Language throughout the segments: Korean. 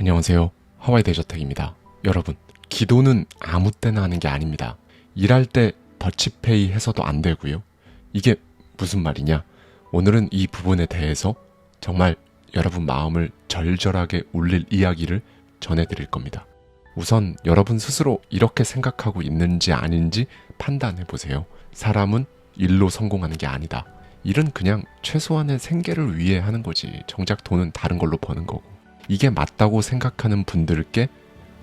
안녕하세요. 하와이 대저택입니다. 여러분, 기도는 아무 때나 하는 게 아닙니다. 일할 때 더치페이 해서도 안 되고요. 이게 무슨 말이냐? 오늘은 이 부분에 대해서 정말 여러분 마음을 절절하게 울릴 이야기를 전해드릴 겁니다. 우선 여러분 스스로 이렇게 생각하고 있는지 아닌지 판단해 보세요. 사람은 일로 성공하는 게 아니다. 일은 그냥 최소한의 생계를 위해 하는 거지. 정작 돈은 다른 걸로 버는 거고. 이게 맞다고 생각하는 분들께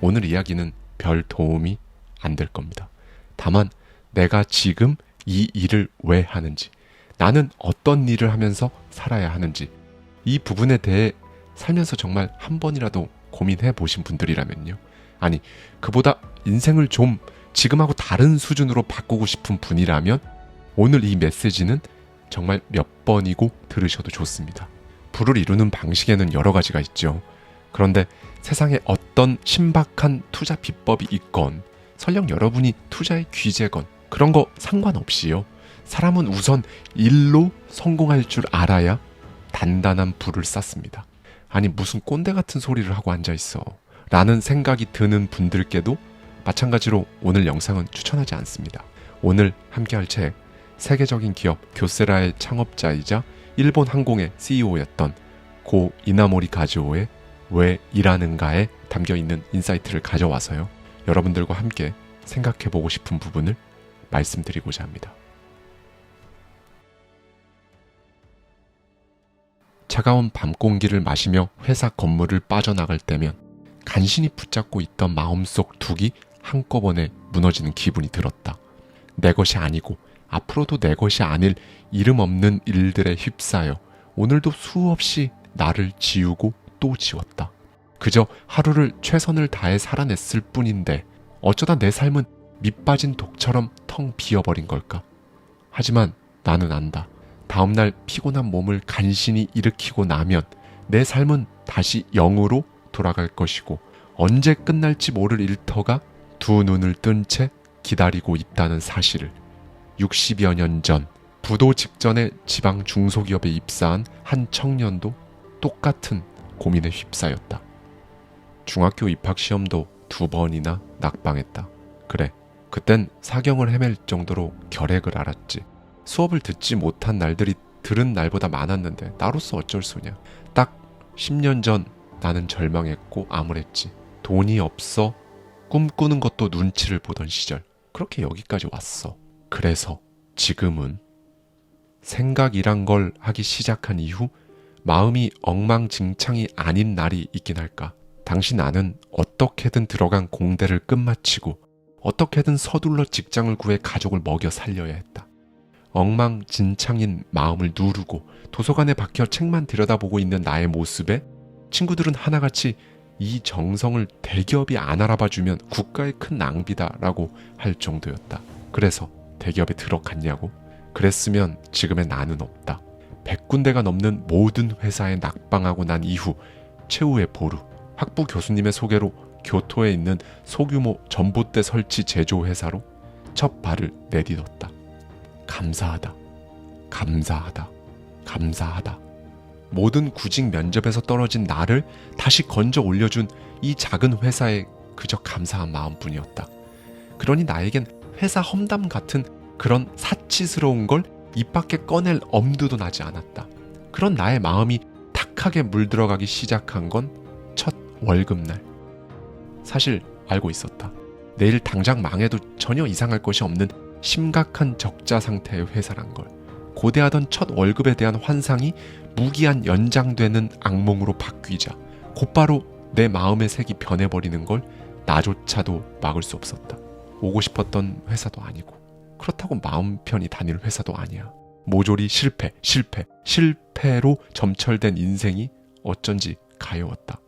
오늘 이야기는 별 도움이 안 될 겁니다. 다만 내가 지금 이 일을 왜 하는지, 나는 어떤 일을 하면서 살아야 하는지, 이 부분에 대해 살면서 정말 한 번이라도 고민해 보신 분들이라면요. 아니, 그보다 인생을 좀 지금하고 다른 수준으로 바꾸고 싶은 분이라면 오늘 이 메시지는 정말 몇 번이고 들으셔도 좋습니다. 부를 이루는 방식에는 여러 가지가 있죠. 그런데 세상에 어떤 신박한 투자 비법이 있건 설령 여러분이 투자의 귀재건 그런 거 상관없이요. 사람은 우선 일로 성공할 줄 알아야 단단한 부를 쌓습니다. 아니 무슨 꼰대 같은 소리를 하고 앉아있어 라는 생각이 드는 분들께도 마찬가지로 오늘 영상은 추천하지 않습니다. 오늘 함께할 책, 세계적인 기업 교세라의 창업자이자 일본 항공의 CEO였던 고 이나모리 가즈오의 왜 일하는가에 담겨있는 인사이트를 가져와서요. 여러분들과 함께 생각해보고 싶은 부분을 말씀드리고자 합니다. 차가운 밤 공기를 마시며 회사 건물을 빠져나갈 때면 간신히 붙잡고 있던 마음속 둑이 한꺼번에 무너지는 기분이 들었다. 내 것이 아니고 앞으로도 내 것이 아닐 이름 없는 일들에 휩싸여 오늘도 수없이 나를 지우고 또 지웠다. 그저 하루를 최선을 다해 살아냈을 뿐인데 어쩌다 내 삶은 밑빠진 독처럼 텅 비어버린 걸까? 하지만 나는 안다. 다음날 피곤한 몸을 간신히 일으키고 나면 내 삶은 다시 0으로 돌아갈 것이고 언제 끝날지 모를 일터가 두 눈을 뜬 채 기다리고 있다는 사실을 60여 년 전 부도 직전에 지방 중소기업에 입사한 한 청년도 똑같은 고민에 휩싸였다. 중학교 입학시험도 2번이나 낙방했다. 그래, 그땐 사경을 헤맬 정도로 결핵을 앓았지. 수업을 듣지 못한 날들이 들은 날보다 많았는데 나로서 어쩔 수냐. 딱 10년 전 나는 절망했고 암울했지. 돈이 없어 꿈꾸는 것도 눈치를 보던 시절. 그렇게 여기까지 왔어. 그래서 지금은 생각이란 걸 하기 시작한 이후 마음이 엉망진창이 아닌 날이 있긴 할까. 당시 나는 어떻게든 들어간 공대를 끝마치고 어떻게든 서둘러 직장을 구해 가족을 먹여 살려야 했다. 엉망진창인 마음을 누르고 도서관에 박혀 책만 들여다보고 있는 나의 모습에 친구들은 하나같이 이 정성을 대기업이 안 알아봐주면 국가의 큰 낭비다라고 할 정도였다. 그래서 대기업에 들어갔냐고? 그랬으면 지금의 나는 없다. 100군데가 넘는 모든 회사에 낙방하고 난 이후 최후의 보루, 학부 교수님의 소개로 교토에 있는 소규모 전봇대 설치 제조회사로 첫 발을 내딛었다. 감사하다. 감사하다. 감사하다. 모든 구직 면접에서 떨어진 나를 다시 건져 올려준 이 작은 회사에 그저 감사한 마음뿐이었다. 그러니 나에겐 회사 험담 같은 그런 사치스러운 걸 입 밖에 꺼낼 엄두도 나지 않았다. 그런 나의 마음이 탁하게 물들어가기 시작한 건 첫 월급날. 사실 알고 있었다. 내일 당장 망해도 전혀 이상할 것이 없는 심각한 적자 상태의 회사란 걸. 고대하던 첫 월급에 대한 환상이 무기한 연장되는 악몽으로 바뀌자 곧바로 내 마음의 색이 변해버리는 걸 나조차도 막을 수 없었다. 오고 싶었던 회사도 아니고 그렇다고 마음 편히 다닐 회사도 아니야. 모조리 실패로 점철된 인생이 어쩐지 가여웠다.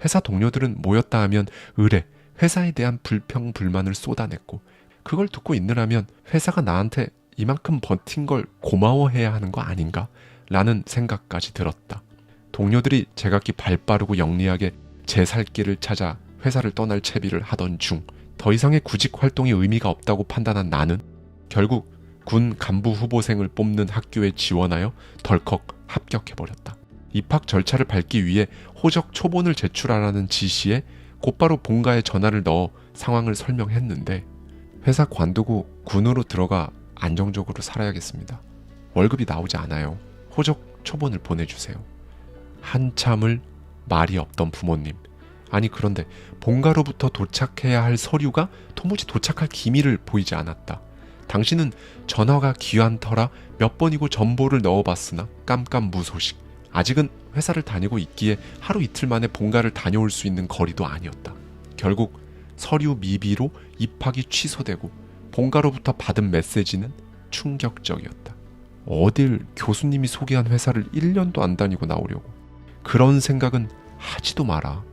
회사 동료들은 모였다 하면 의뢰, 회사에 대한 불평, 불만을 쏟아냈고 그걸 듣고 있느라면 회사가 나한테 이만큼 버틴 걸 고마워해야 하는 거 아닌가? 라는 생각까지 들었다. 동료들이 제각기 발빠르고 영리하게 제 살 길을 찾아 회사를 떠날 채비를 하던 중 더 이상의 구직 활동이 의미가 없다고 판단한 나는 결국 군 간부 후보생을 뽑는 학교에 지원하여 덜컥 합격해버렸다. 입학 절차를 밟기 위해 호적 초본을 제출하라는 지시에 곧바로 본가에 전화를 넣어 상황을 설명했는데 회사 관두고 군으로 들어가 안정적으로 살아야겠습니다. 월급이 나오지 않아요. 호적 초본을 보내주세요. 한참을 말이 없던 부모님. 아니 그런데 본가로부터 도착해야 할 서류가 도무지 도착할 기미를 보이지 않았다. 당신은 전화가 귀한 터라 몇 번이고 전보를 넣어봤으나 깜깜무소식. 아직은 회사를 다니고 있기에 하루 이틀 만에 본가를 다녀올 수 있는 거리도 아니었다. 결국 서류 미비로 입학이 취소되고 본가로부터 받은 메시지는 충격적이었다. 어딜 교수님이 소개한 회사를 1년도 안 다니고 나오려고. 그런 생각은 하지도 마라.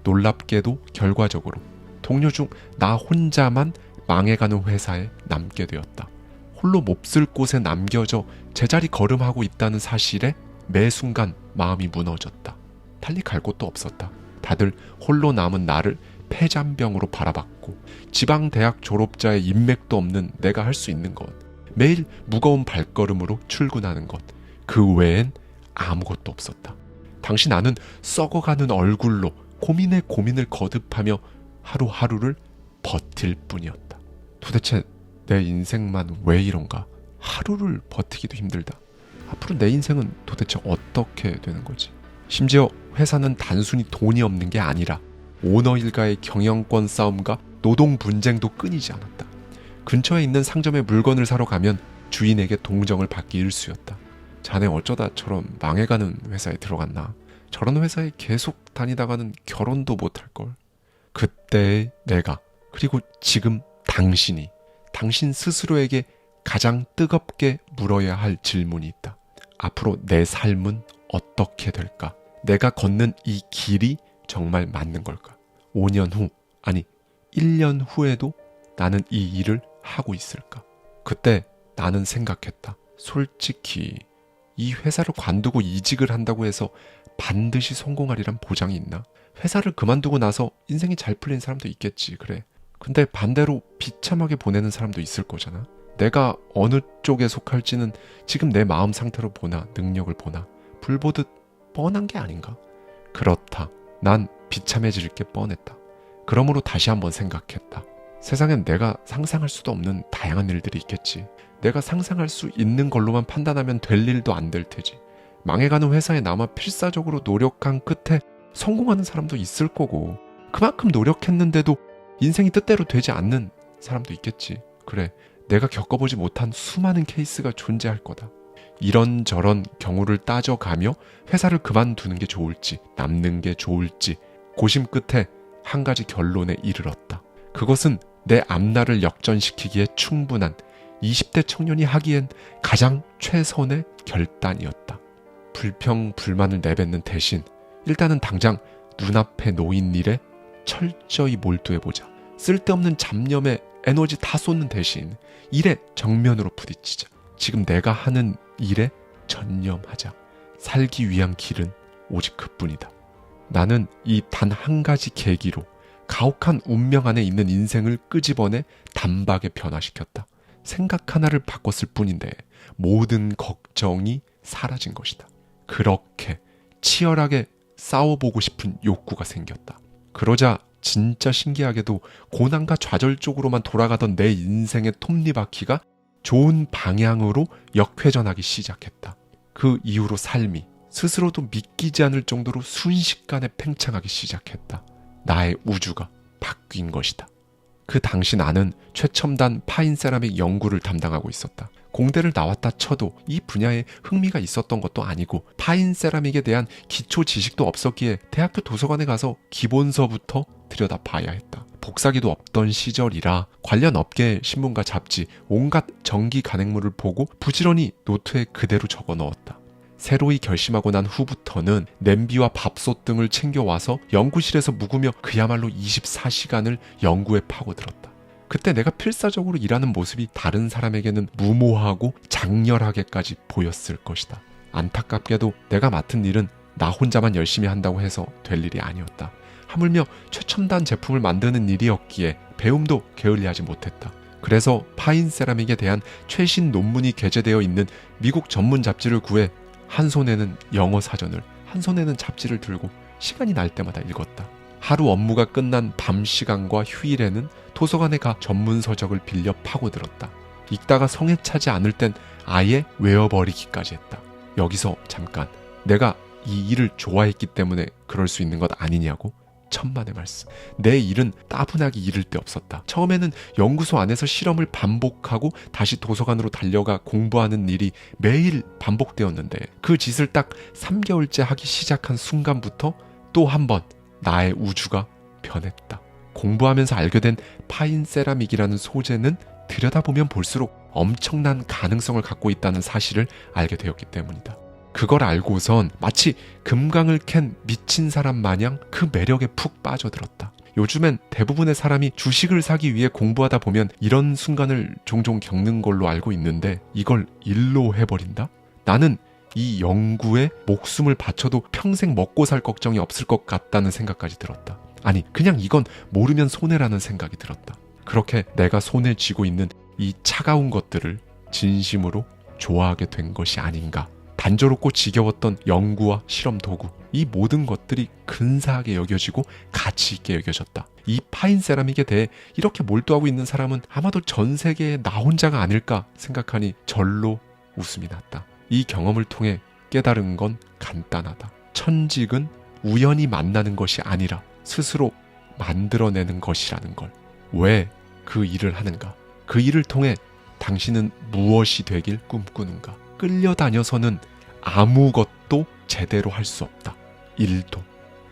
놀랍게도 결과적으로 동료 중 나 혼자만 망해가는 회사에 남게 되었다. 홀로 몹쓸 곳에 남겨져 제자리 걸음하고 있다는 사실에 매 순간 마음이 무너졌다. 달리 갈 곳도 없었다. 다들 홀로 남은 나를 폐잔병으로 바라봤고 지방대학 졸업자의 인맥도 없는 내가 할 수 있는 것, 매일 무거운 발걸음으로 출근하는 것, 그 외엔 아무것도 없었다. 당시 나는 썩어가는 얼굴로 고민에 고민을 거듭하며 하루하루를 버틸 뿐이었다. 도대체 내 인생만 왜 이런가? 하루를 버티기도 힘들다. 앞으로 내 인생은 도대체 어떻게 되는 거지? 심지어 회사는 단순히 돈이 없는 게 아니라 오너 일가의 경영권 싸움과 노동 분쟁도 끊이지 않았다. 근처에 있는 상점에 물건을 사러 가면 주인에게 동정을 받기 일쑤였다. 자네 어쩌다 저런 망해가는 회사에 들어갔나? 저런 회사에 계속 다니다가는 결혼도 못할걸. 그때의 내가, 그리고 지금 당신이 당신 스스로에게 가장 뜨겁게 물어야 할 질문이 있다. 앞으로 내 삶은 어떻게 될까? 내가 걷는 이 길이 정말 맞는 걸까? 5년 후, 아니 1년 후에도 나는 이 일을 하고 있을까? 그때 나는 생각했다. 솔직히 이 회사를 관두고 이직을 한다고 해서 반드시 성공하리란 보장이 있나? 회사를 그만두고 나서 인생이 잘 풀린 사람도 있겠지, 그래. 근데 반대로 비참하게 보내는 사람도 있을 거잖아. 내가 어느 쪽에 속할지는 지금 내 마음 상태로 보나 능력을 보나 불보듯 뻔한 게 아닌가? 그렇다. 난 비참해질 게 뻔했다. 그러므로 다시 한번 생각했다. 세상엔 내가 상상할 수도 없는 다양한 일들이 있겠지. 내가 상상할 수 있는 걸로만 판단하면 될 일도 안 될 테지. 망해가는 회사에 남아 필사적으로 노력한 끝에 성공하는 사람도 있을 거고, 그만큼 노력했는데도 인생이 뜻대로 되지 않는 사람도 있겠지. 그래, 내가 겪어보지 못한 수많은 케이스가 존재할 거다. 이런저런 경우를 따져가며 회사를 그만두는 게 좋을지 남는 게 좋을지 고심 끝에 한 가지 결론에 이르렀다. 그것은 내 앞날을 역전시키기에 충분한 20대 청년이 하기엔 가장 최선의 결단이었다. 불평, 불만을 내뱉는 대신 일단은 당장 눈앞에 놓인 일에 철저히 몰두해보자. 쓸데없는 잡념에 에너지 다 쏟는 대신 일에 정면으로 부딪히자. 지금 내가 하는 일에 전념하자. 살기 위한 길은 오직 그뿐이다. 나는 이 단 한 가지 계기로 가혹한 운명 안에 있는 인생을 끄집어내 단박에 변화시켰다. 생각 하나를 바꿨을 뿐인데 모든 걱정이 사라진 것이다. 그렇게 치열하게 싸워보고 싶은 욕구가 생겼다. 그러자 진짜 신기하게도 고난과 좌절 쪽으로만 돌아가던 내 인생의 톱니바퀴가 좋은 방향으로 역회전하기 시작했다. 그 이후로 삶이 스스로도 믿기지 않을 정도로 순식간에 팽창하기 시작했다. 나의 우주가 바뀐 것이다. 그 당시 나는 최첨단 파인 세라믹 연구를 담당하고 있었다. 공대를 나왔다 쳐도 이 분야에 흥미가 있었던 것도 아니고 파인 세라믹에 대한 기초 지식도 없었기에 대학교 도서관에 가서 기본서부터 들여다봐야 했다. 복사기도 없던 시절이라 관련 업계의 신문과 잡지, 온갖 전기 간행물을 보고 부지런히 노트에 그대로 적어 넣었다. 새로이 결심하고 난 후부터는 냄비와 밥솥 등을 챙겨와서 연구실에서 묵으며 그야말로 24시간을 연구에 파고들었다. 그때 내가 필사적으로 일하는 모습이 다른 사람에게는 무모하고 장렬하게까지 보였을 것이다. 안타깝게도 내가 맡은 일은 나 혼자만 열심히 한다고 해서 될 일이 아니었다. 하물며 최첨단 제품을 만드는 일이었기에 배움도 게을리하지 못했다. 그래서 파인 세라믹에 대한 최신 논문이 게재되어 있는 미국 전문 잡지를 구해 한 손에는 영어 사전을, 한 손에는 잡지를 들고 시간이 날 때마다 읽었다. 하루 업무가 끝난 밤 시간과 휴일에는 도서관에 가 전문 서적을 빌려 파고들었다. 읽다가 성에 차지 않을 땐 아예 외워버리기까지 했다. 여기서 잠깐, 내가 이 일을 좋아했기 때문에 그럴 수 있는 것 아니냐고? 천만의 말씀. 내 일은 따분하게 이를 데 없었다. 처음에는 연구소 안에서 실험을 반복하고 다시 도서관으로 달려가 공부하는 일이 매일 반복되었는데 그 짓을 딱 3개월째 하기 시작한 순간부터 또 한 번 나의 우주가 변했다. 공부하면서 알게 된 파인 세라믹이라는 소재는 들여다보면 볼수록 엄청난 가능성을 갖고 있다는 사실을 알게 되었기 때문이다. 그걸 알고선 마치 금강을 캔 미친 사람 마냥 그 매력에 푹 빠져들었다. 요즘엔 대부분의 사람이 주식을 사기 위해 공부하다 보면 이런 순간을 종종 겪는 걸로 알고 있는데 이걸 일로 해버린다? 나는 이 연구에 목숨을 바쳐도 평생 먹고 살 걱정이 없을 것 같다는 생각까지 들었다. 아니, 그냥 이건 모르면 손해라는 생각이 들었다. 그렇게 내가 손에 쥐고 있는 이 차가운 것들을 진심으로 좋아하게 된 것이 아닌가. 단조롭고 지겨웠던 연구와 실험 도구, 이 모든 것들이 근사하게 여겨지고 가치 있게 여겨졌다. 이 파인 세라믹에 대해 이렇게 몰두하고 있는 사람은 아마도 전 세계에 나 혼자가 아닐까 생각하니 절로 웃음이 났다. 이 경험을 통해 깨달은 건 간단하다. 천직은 우연히 만나는 것이 아니라 스스로 만들어내는 것이라는 걸. 왜 그 일을 하는가? 그 일을 통해 당신은 무엇이 되길 꿈꾸는가? 끌려다녀서는 아무것도 제대로 할 수 없다. 일도,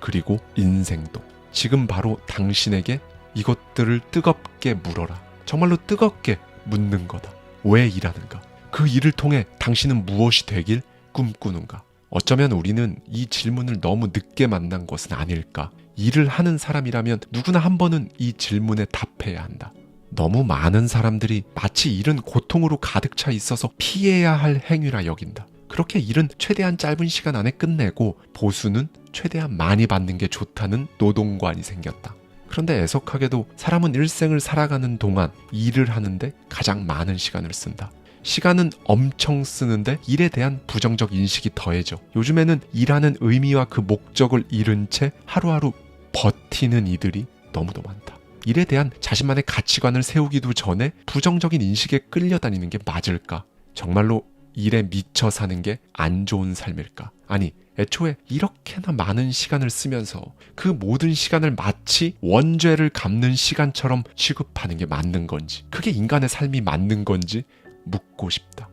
그리고 인생도. 지금 바로 당신에게 이것들을 뜨겁게 물어라. 정말로 뜨겁게 묻는 거다. 왜 일하는가? 그 일을 통해 당신은 무엇이 되길 꿈꾸는가? 어쩌면 우리는 이 질문을 너무 늦게 만난 것은 아닐까? 일을 하는 사람이라면 누구나 한 번은 이 질문에 답해야 한다. 너무 많은 사람들이 마치 일은 고통으로 가득 차 있어서 피해야 할 행위라 여긴다. 그렇게 일은 최대한 짧은 시간 안에 끝내고 보수는 최대한 많이 받는 게 좋다는 노동관이 생겼다. 그런데 애석하게도 사람은 일생을 살아가는 동안 일을 하는데 가장 많은 시간을 쓴다. 시간은 엄청 쓰는데 일에 대한 부정적 인식이 더해져. 요즘에는 일하는 의미와 그 목적을 잃은 채 하루하루 버티는 이들이 너무도 많다. 일에 대한 자신만의 가치관을 세우기도 전에 부정적인 인식에 끌려다니는 게 맞을까? 정말로 일에 미쳐 사는 게 안 좋은 삶일까? 아니, 애초에 이렇게나 많은 시간을 쓰면서 그 모든 시간을 마치 원죄를 갚는 시간처럼 취급하는 게 맞는 건지, 그게 인간의 삶이 맞는 건지 묻고 싶다.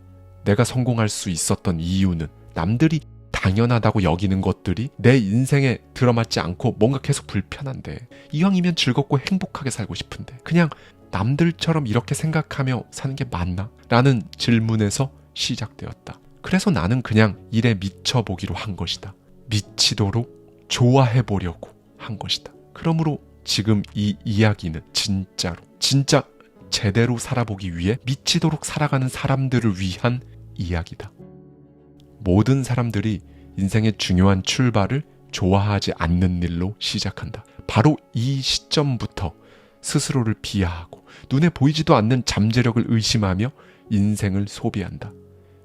내가 성공할 수 있었던 이유는 남들이 당연하다고 여기는 것들이 내 인생에 들어맞지 않고 뭔가 계속 불편한데, 이왕이면 즐겁고 행복하게 살고 싶은데 그냥 남들처럼 이렇게 생각하며 사는 게 맞나? 라는 질문에서 시작되었다. 그래서 나는 그냥 일에 미쳐보기로 한 것이다. 미치도록 좋아해보려고 한 것이다. 그러므로 지금 이 이야기는 진짜 제대로 살아보기 위해 미치도록 살아가는 사람들을 위한 이야기다. 모든 사람들이 인생의 중요한 출발을 좋아하지 않는 일로 시작한다. 바로 이 시점부터 스스로를 비하하고 눈에 보이지도 않는 잠재력을 의심하며 인생을 소비한다.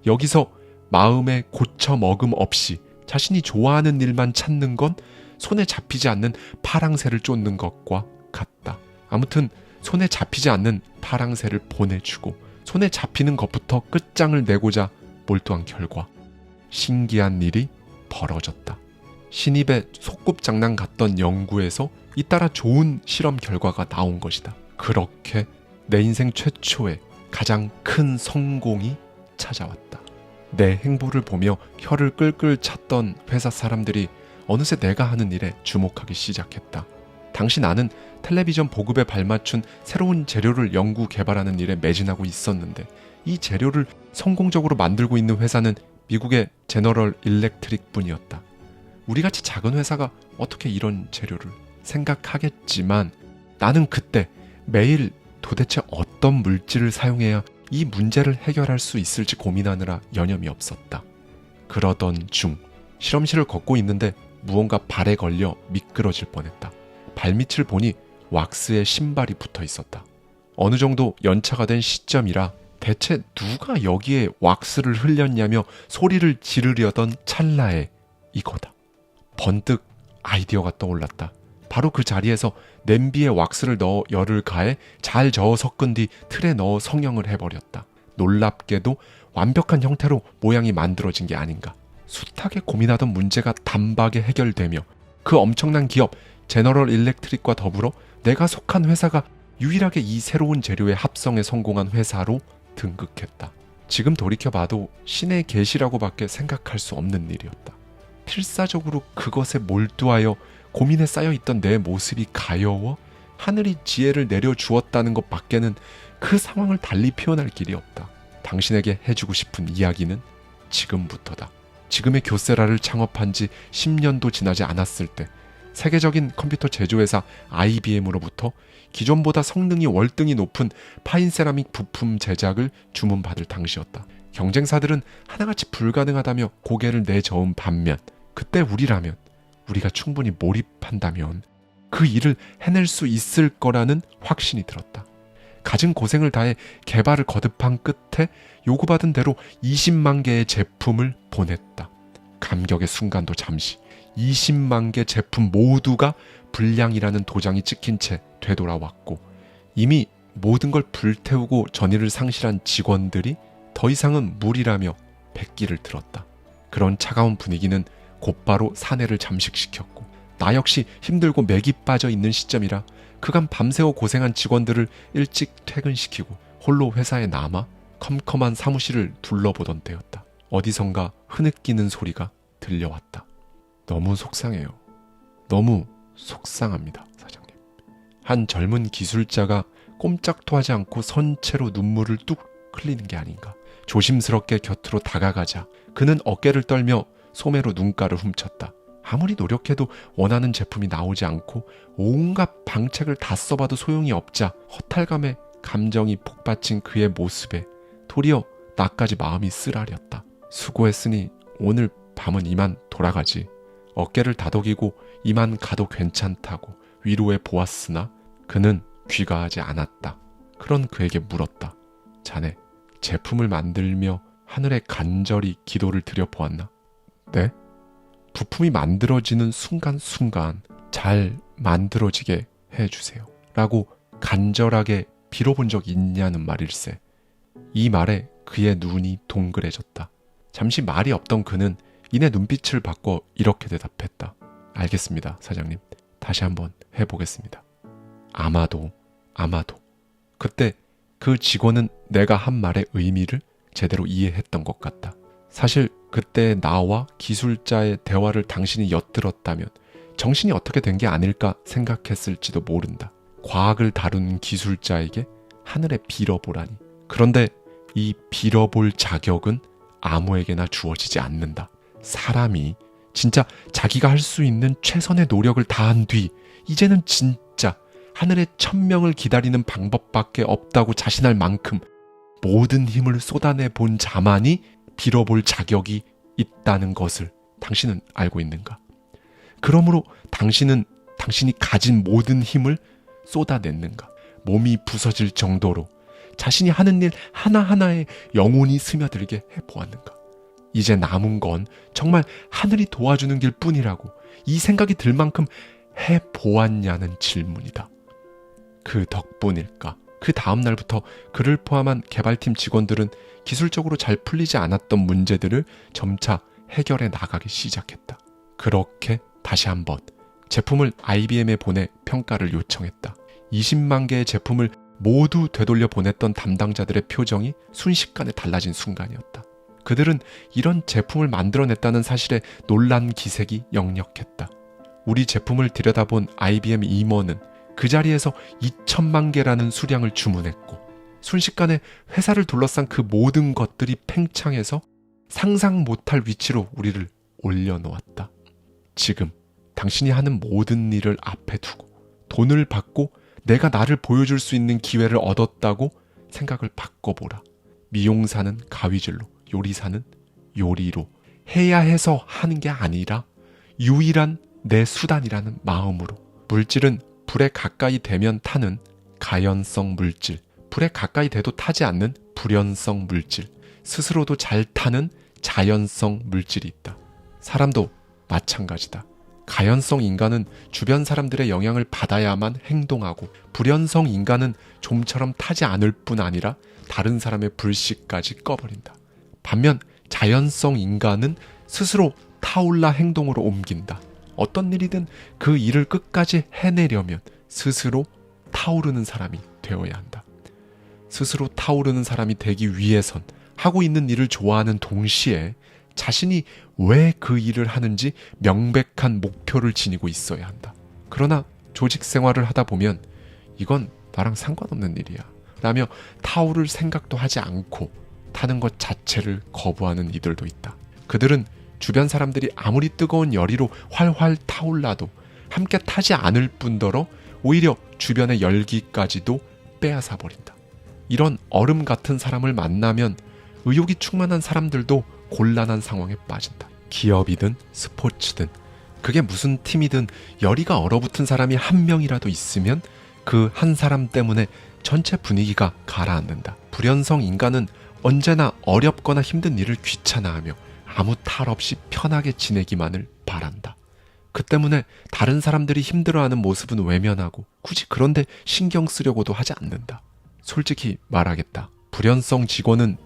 여기서 마음에 고쳐먹음 없이 자신이 좋아하는 일만 찾는 건 손에 잡히지 않는 파랑새를 쫓는 것과 같다. 아무튼 손에 잡히지 않는 파랑새를 보내주고 손에 잡히는 것부터 끝장을 내고자 몰두한 결과 신기한 일이 벌어졌다. 신입의 소꿉장난 같던 연구에서 잇따라 좋은 실험 결과가 나온 것이다. 그렇게 내 인생 최초의 가장 큰 성공이 찾아왔다. 내 행보를 보며 혀를 끌끌 찼던 회사 사람들이 어느새 내가 하는 일에 주목하기 시작했다. 당시 나는 텔레비전 보급에 발맞춘 새로운 재료를 연구 개발하는 일에 매진하고 있었는데 이 재료를 성공적으로 만들고 있는 회사는 미국의 제너럴 일렉트릭 뿐이었다. 우리같이 작은 회사가 어떻게 이런 재료를 생각하겠지만 나는 그때 매일 도대체 어떤 물질을 사용해야 이 문제를 해결할 수 있을지 고민하느라 여념이 없었다. 그러던 중 실험실을 걷고 있는데 무언가 발에 걸려 미끄러질 뻔했다. 발밑을 보니 왁스에 신발이 붙어 있었다. 어느 정도 연차가 된 시점이라 대체 누가 여기에 왁스를 흘렸냐며 소리를 지르려던 찰나에 이거다. 번뜩 아이디어가 떠올랐다. 바로 그 자리에서 냄비에 왁스를 넣어 열을 가해 잘 저어 섞은 뒤 틀에 넣어 성형을 해버렸다. 놀랍게도 완벽한 형태로 모양이 만들어진 게 아닌가. 숱하게 고민하던 문제가 단박에 해결되며 그 엄청난 기업 제너럴 일렉트릭과 더불어 내가 속한 회사가 유일하게 이 새로운 재료의 합성에 성공한 회사로 등극했다. 지금 돌이켜봐도 신의 계시라고밖에 생각할 수 없는 일이었다. 필사적으로 그것에 몰두하여 고민에 쌓여있던 내 모습이 가여워 하늘이 지혜를 내려주었다는 것 밖에는 그 상황을 달리 표현할 길이 없다. 당신에게 해주고 싶은 이야기는 지금부터다. 지금의 교세라를 창업한 지 10년도 지나지 않았을 때 세계적인 컴퓨터 제조회사 IBM으로부터 기존보다 성능이 월등히 높은 파인 세라믹 부품 제작을 주문받을 당시였다. 경쟁사들은 하나같이 불가능하다며 고개를 내저은 반면 그때 우리가 충분히 몰입한다면 그 일을 해낼 수 있을 거라는 확신이 들었다. 갖은 고생을 다해 개발을 거듭한 끝에 요구받은 대로 20만 개의 제품을 보냈다. 감격의 순간도 잠시 20만 개 제품 모두가 불량이라는 도장이 찍힌 채 되돌아왔고 이미 모든 걸 불태우고 전의를 상실한 직원들이 더 이상은 무리라며 백기를 들었다. 그런 차가운 분위기는 곧바로 사내를 잠식시켰고 나 역시 힘들고 맥이 빠져 있는 시점이라 그간 밤새워 고생한 직원들을 일찍 퇴근시키고 홀로 회사에 남아 컴컴한 사무실을 둘러보던 때였다. 어디선가 흐느끼는 소리가 들려왔다. 너무 속상해요. 너무 속상합니다, 사장님. 한 젊은 기술자가 꼼짝도 하지 않고 선체로 눈물을 뚝 흘리는 게 아닌가. 조심스럽게 곁으로 다가가자 그는 어깨를 떨며 소매로 눈가를 훔쳤다. 아무리 노력해도 원하는 제품이 나오지 않고 온갖 방책을 다 써봐도 소용이 없자 허탈감에 감정이 복받친 그의 모습에 도리어 나까지 마음이 쓰라렸다. 수고했으니 오늘 밤은 이만 돌아가지. 어깨를 다독이고 이만 가도 괜찮다고 위로해 보았으나 그는 귀가하지 않았다. 그런 그에게 물었다. 자네 제품을 만들며 하늘에 간절히 기도를 드려보았나? 네? 부품이 만들어지는 순간순간 잘 만들어지게 해주세요. 라고 간절하게 빌어본 적 있냐는 말일세. 이 말에 그의 눈이 동그래졌다. 잠시 말이 없던 그는 이내 눈빛을 바꿔 이렇게 대답했다. 알겠습니다, 사장님. 다시 한번 해보겠습니다. 아마도. 그때 그 직원은 내가 한 말의 의미를 제대로 이해했던 것 같다. 사실 그때 나와 기술자의 대화를 당신이 엿들었다면 정신이 어떻게 된 게 아닐까 생각했을지도 모른다. 과학을 다루는 기술자에게 하늘에 빌어보라니. 그런데 이 빌어볼 자격은 아무에게나 주어지지 않는다. 사람이 진짜 자기가 할 수 있는 최선의 노력을 다한 뒤 이제는 진짜 하늘의 천명을 기다리는 방법밖에 없다고 자신할 만큼 모든 힘을 쏟아내 본 자만이 빌어볼 자격이 있다는 것을 당신은 알고 있는가? 그러므로 당신이 가진 모든 힘을 쏟아냈는가? 몸이 부서질 정도로 자신이 하는 일 하나하나에 영혼이 스며들게 해보았는가? 이제 남은 건 정말 하늘이 도와주는 길 뿐이라고 이 생각이 들 만큼 해보았냐는 질문이다. 그 덕분일까? 그 다음 날부터 그를 포함한 개발팀 직원들은 기술적으로 잘 풀리지 않았던 문제들을 점차 해결해 나가기 시작했다. 그렇게 다시 한번 제품을 IBM에 보내 평가를 요청했다. 20만 개의 제품을 모두 되돌려 보냈던 담당자들의 표정이 순식간에 달라진 순간이었다. 그들은 이런 제품을 만들어냈다는 사실에 놀란 기색이 역력했다. 우리 제품을 들여다본 IBM 임원은 그 자리에서 2천만 개라는 수량을 주문했고 순식간에 회사를 둘러싼 그 모든 것들이 팽창해서 상상 못할 위치로 우리를 올려놓았다. 지금 당신이 하는 모든 일을 앞에 두고 돈을 받고 내가 나를 보여줄 수 있는 기회를 얻었다고 생각을 바꿔보라. 미용사는 가위질로, 요리사는 요리로 해야 해서 하는 게 아니라 유일한 내 수단이라는 마음으로. 물질은 불에 가까이 되면 타는 가연성 물질, 불에 가까이 돼도 타지 않는 불연성 물질, 스스로도 잘 타는 자연성 물질이 있다. 사람도 마찬가지다. 가연성 인간은 주변 사람들의 영향을 받아야만 행동하고, 불연성 인간은 좀처럼 타지 않을 뿐 아니라 다른 사람의 불씨까지 꺼버린다. 반면 자연성 인간은 스스로 타올라 행동으로 옮긴다. 어떤 일이든 그 일을 끝까지 해내려면 스스로 타오르는 사람이 되어야 한다. 스스로 타오르는 사람이 되기 위해선 하고 있는 일을 좋아하는 동시에 자신이 왜 그 일을 하는지 명백한 목표를 지니고 있어야 한다. 그러나 조직 생활을 하다 보면 이건 나랑 상관없는 일이야 라며 타오를 생각도 하지 않고 타는 것 자체를 거부하는 이들도 있다. 그들은 주변 사람들이 아무리 뜨거운 열의로 활활 타올라도 함께 타지 않을 뿐더러 오히려 주변의 열기까지도 빼앗아 버린다. 이런 얼음 같은 사람을 만나면 의욕이 충만한 사람들도 곤란한 상황에 빠진다. 기업이든 스포츠든 그게 무슨 팀이든 열의가 얼어붙은 사람이 한 명이라도 있으면 그 한 사람 때문에 전체 분위기가 가라앉는다. 불연성 인간은 언제나 어렵거나 힘든 일을 귀찮아하며 아무 탈 없이 편하게 지내기만을 바란다. 그 때문에 다른 사람들이 힘들어하는 모습은 외면하고 굳이 그런데 신경 쓰려고도 하지 않는다. 솔직히 말하겠다. 불연성 직원은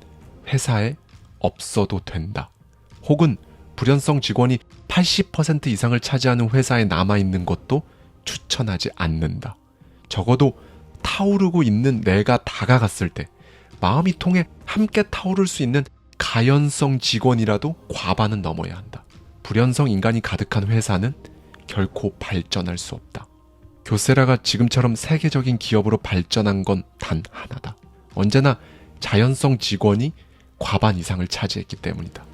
회사에 없어도 된다. 혹은 불연성 직원이 80% 이상을 차지하는 회사에 남아있는 것도 추천하지 않는다. 적어도 타오르고 있는 내가 다가갔을 때 마음이 통해 함께 타오를 수 있는 가연성 직원이라도 과반은 넘어야 한다. 불연성 인간이 가득한 회사는 결코 발전할 수 없다. 교세라가 지금처럼 세계적인 기업으로 발전한 건 단 하나다. 언제나 자연성 직원이 과반 이상을 차지했기 때문이다.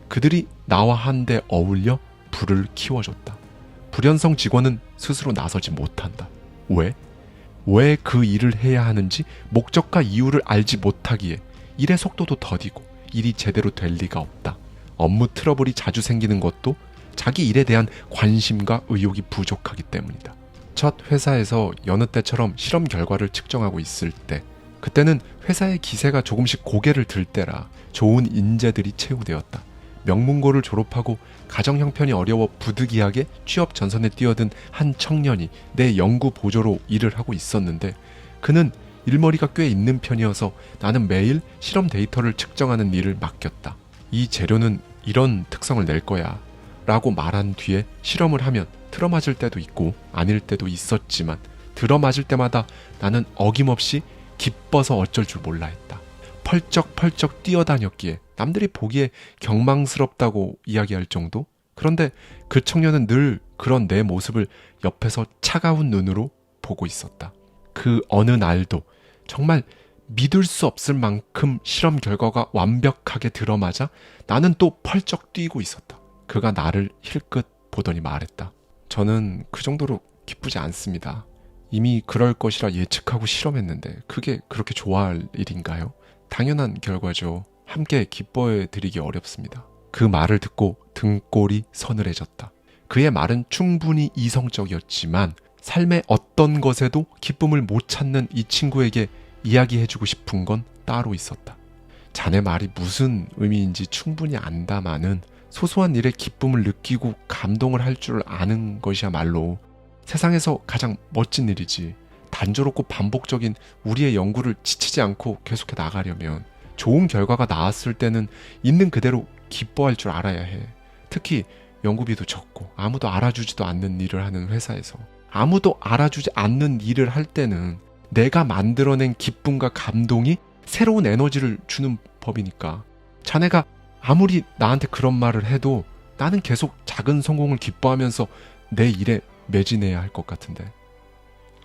그들이 나와 한데 어울려 불을 키워줬다. 불연성 직원은 스스로 나서지 못한다. 왜? 왜 그 일을 해야 하는지 목적과 이유를 알지 못하기에 일의 속도도 더디고 일이 제대로 될 리가 없다. 업무 트러블이 자주 생기는 것도 자기 일에 대한 관심과 의욕이 부족하기 때문이다. 첫 회사에서 여느 때처럼 실험 결과를 측정하고 있을 때, 그때는 회사의 기세가 조금씩 고개를 들 때라 좋은 인재들이 채우되었다. 명문고를 졸업하고 가정 형편이 어려워 부득이하게 취업 전선에 뛰어든 한 청년이 내 연구 보조로 일을 하고 있었는데, 그는 일머리가 꽤 있는 편이어서 나는 매일 실험 데이터를 측정하는 일을 맡겼다. 이 재료는 이런 특성을 낼 거야 라고 말한 뒤에 실험을 하면 들어맞을 때도 있고 아닐 때도 있었지만, 들어맞을 때마다 나는 어김없이 기뻐서 어쩔 줄 몰라 했다. 펄쩍펄쩍 뛰어다녔기에 남들이 보기에 경망스럽다고 이야기할 정도? 그런데 그 청년은 늘 그런 내 모습을 옆에서 차가운 눈으로 보고 있었다. 그 어느 날도 정말 믿을 수 없을 만큼 실험 결과가 완벽하게 들어맞아 나는 또 펄쩍 뛰고 있었다. 그가 나를 힐끗 보더니 말했다. 저는 그 정도로 기쁘지 않습니다. 이미 그럴 것이라 예측하고 실험했는데 그게 그렇게 좋아할 일인가요? 당연한 결과죠. 함께 기뻐해 드리기 어렵습니다. 그 말을 듣고 등골이 서늘해졌다. 그의 말은 충분히 이성적이었지만 삶의 어떤 것에도 기쁨을 못 찾는 이 친구에게 이야기해주고 싶은 건 따로 있었다. 자네 말이 무슨 의미인지 충분히 안다마는 소소한 일에 기쁨을 느끼고 감동을 할 줄 아는 것이야말로 세상에서 가장 멋진 일이지. 단조롭고 반복적인 우리의 연구를 지치지 않고 계속해 나가려면 좋은 결과가 나왔을 때는 있는 그대로 기뻐할 줄 알아야 해. 특히 연구비도 적고 아무도 알아주지도 않는 일을 하는 회사에서 아무도 알아주지 않는 일을 할 때는 내가 만들어낸 기쁨과 감동이 새로운 에너지를 주는 법이니까. 자네가 아무리 나한테 그런 말을 해도 나는 계속 작은 성공을 기뻐하면서 내 일에 매진해야 할 것 같은데.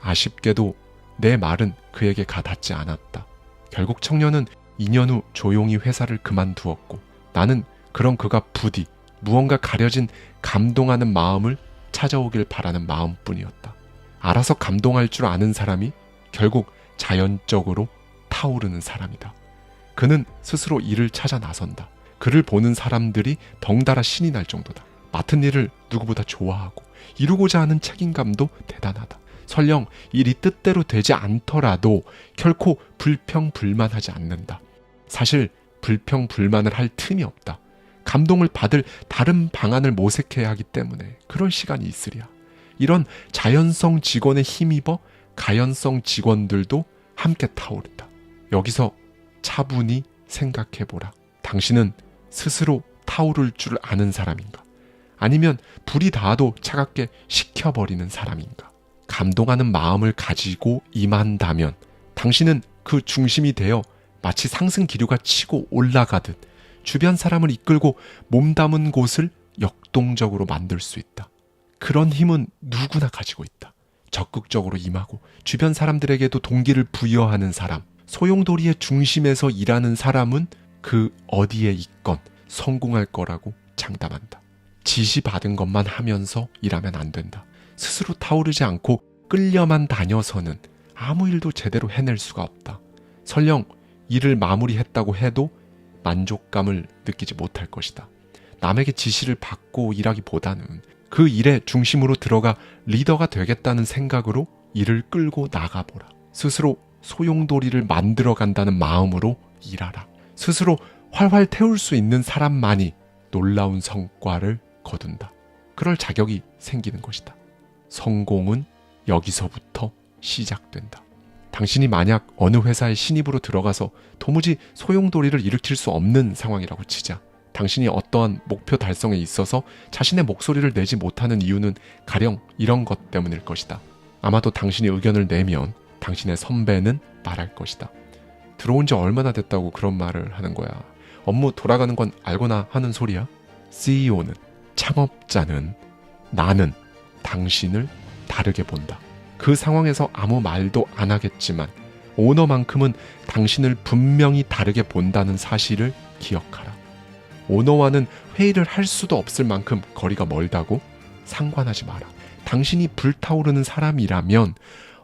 아쉽게도 내 말은 그에게 가닿지 않았다. 결국 청년은 2년 후 조용히 회사를 그만두었고, 나는 그런 그가 부디 무언가 가려진 감동하는 마음을 찾아오길 바라는 마음뿐이었다. 알아서 감동할 줄 아는 사람이 결국 자연적으로 타오르는 사람이다. 그는 스스로 일을 찾아 나선다. 그를 보는 사람들이 덩달아 신이 날 정도다. 맡은 일을 누구보다 좋아하고 이루고자 하는 책임감도 대단하다. 설령 일이 뜻대로 되지 않더라도 결코 불평불만하지 않는다. 사실 불평불만을 할 틈이 없다. 감동을 받을 다른 방안을 모색해야 하기 때문에 그럴 시간이 있으랴. 이런 자연성 직원에 힘입어 가연성 직원들도 함께 타오른다. 여기서 차분히 생각해보라. 당신은 스스로 타오를 줄 아는 사람인가? 아니면 불이 닿아도 차갑게 식혀버리는 사람인가? 감동하는 마음을 가지고 임한다면 당신은 그 중심이 되어 마치 상승 기류가 치고 올라가듯 주변 사람을 이끌고 몸담은 곳을 역동적으로 만들 수 있다. 그런 힘은 누구나 가지고 있다. 적극적으로 임하고 주변 사람들에게도 동기를 부여하는 사람, 소용돌이의 중심에서 일하는 사람은 그 어디에 있건 성공할 거라고 장담한다. 지시받은 것만 하면서 일하면 안 된다. 스스로 타오르지 않고 끌려만 다녀서는 아무 일도 제대로 해낼 수가 없다. 설령 일을 마무리했다고 해도 만족감을 느끼지 못할 것이다. 남에게 지시를 받고 일하기보다는 그 일의 중심으로 들어가 리더가 되겠다는 생각으로 일을 끌고 나가보라. 스스로 소용돌이를 만들어 간다는 마음으로 일하라. 스스로 활활 태울 수 있는 사람만이 놀라운 성과를 거둔다. 그럴 자격이 생기는 것이다. 성공은 여기서부터 시작된다. 당신이 만약 어느 회사에 신입으로 들어가서 도무지 소용돌이를 일으킬 수 없는 상황이라고 치자. 당신이 어떠한 목표 달성에 있어서 자신의 목소리를 내지 못하는 이유는 가령 이런 것 때문일 것이다. 아마도 당신이 의견을 내면 당신의 선배는 말할 것이다. 들어온 지 얼마나 됐다고 그런 말을 하는 거야. 업무 돌아가는 건 알거나 하는 소리야. CEO는, 창업자는, 나는 당신을 다르게 본다. 그 상황에서 아무 말도 안 하겠지만 오너만큼은 당신을 분명히 다르게 본다는 사실을 기억하라. 오너와는 회의를 할 수도 없을 만큼 거리가 멀다고 상관하지 마라. 당신이 불타오르는 사람이라면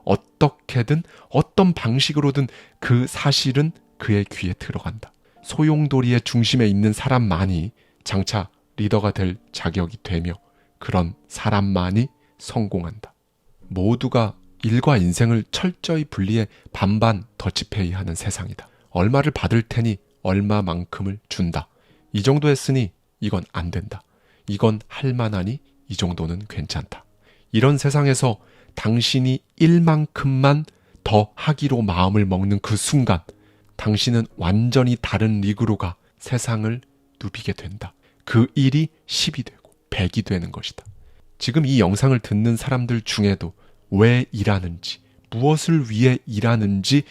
어떻게든 어떤 방식으로든 그 사실은 그의 귀에 들어간다. 소용돌이의 중심에 있는 사람만이 장차 리더가 될 자격이 되며 그런 사람만이 성공한다. 모두가 일과 인생을 철저히 분리해 반반 더치페이하는 세상이다. 얼마를 받을 테니 얼마만큼을 준다. 이 정도 했으니 이건 안 된다. 이건 할 만하니 이 정도는 괜찮다. 이런 세상에서 당신이 일만큼만 더 하기로 마음을 먹는 그 순간 당신은 완전히 다른 리그로 가 세상을 누비게 된다. 그 일이 10이 되고 100이 되는 것이다. 지금 이 영상을 듣는 사람들 중에도 왜 일하는지, 무엇을 위해 일하는지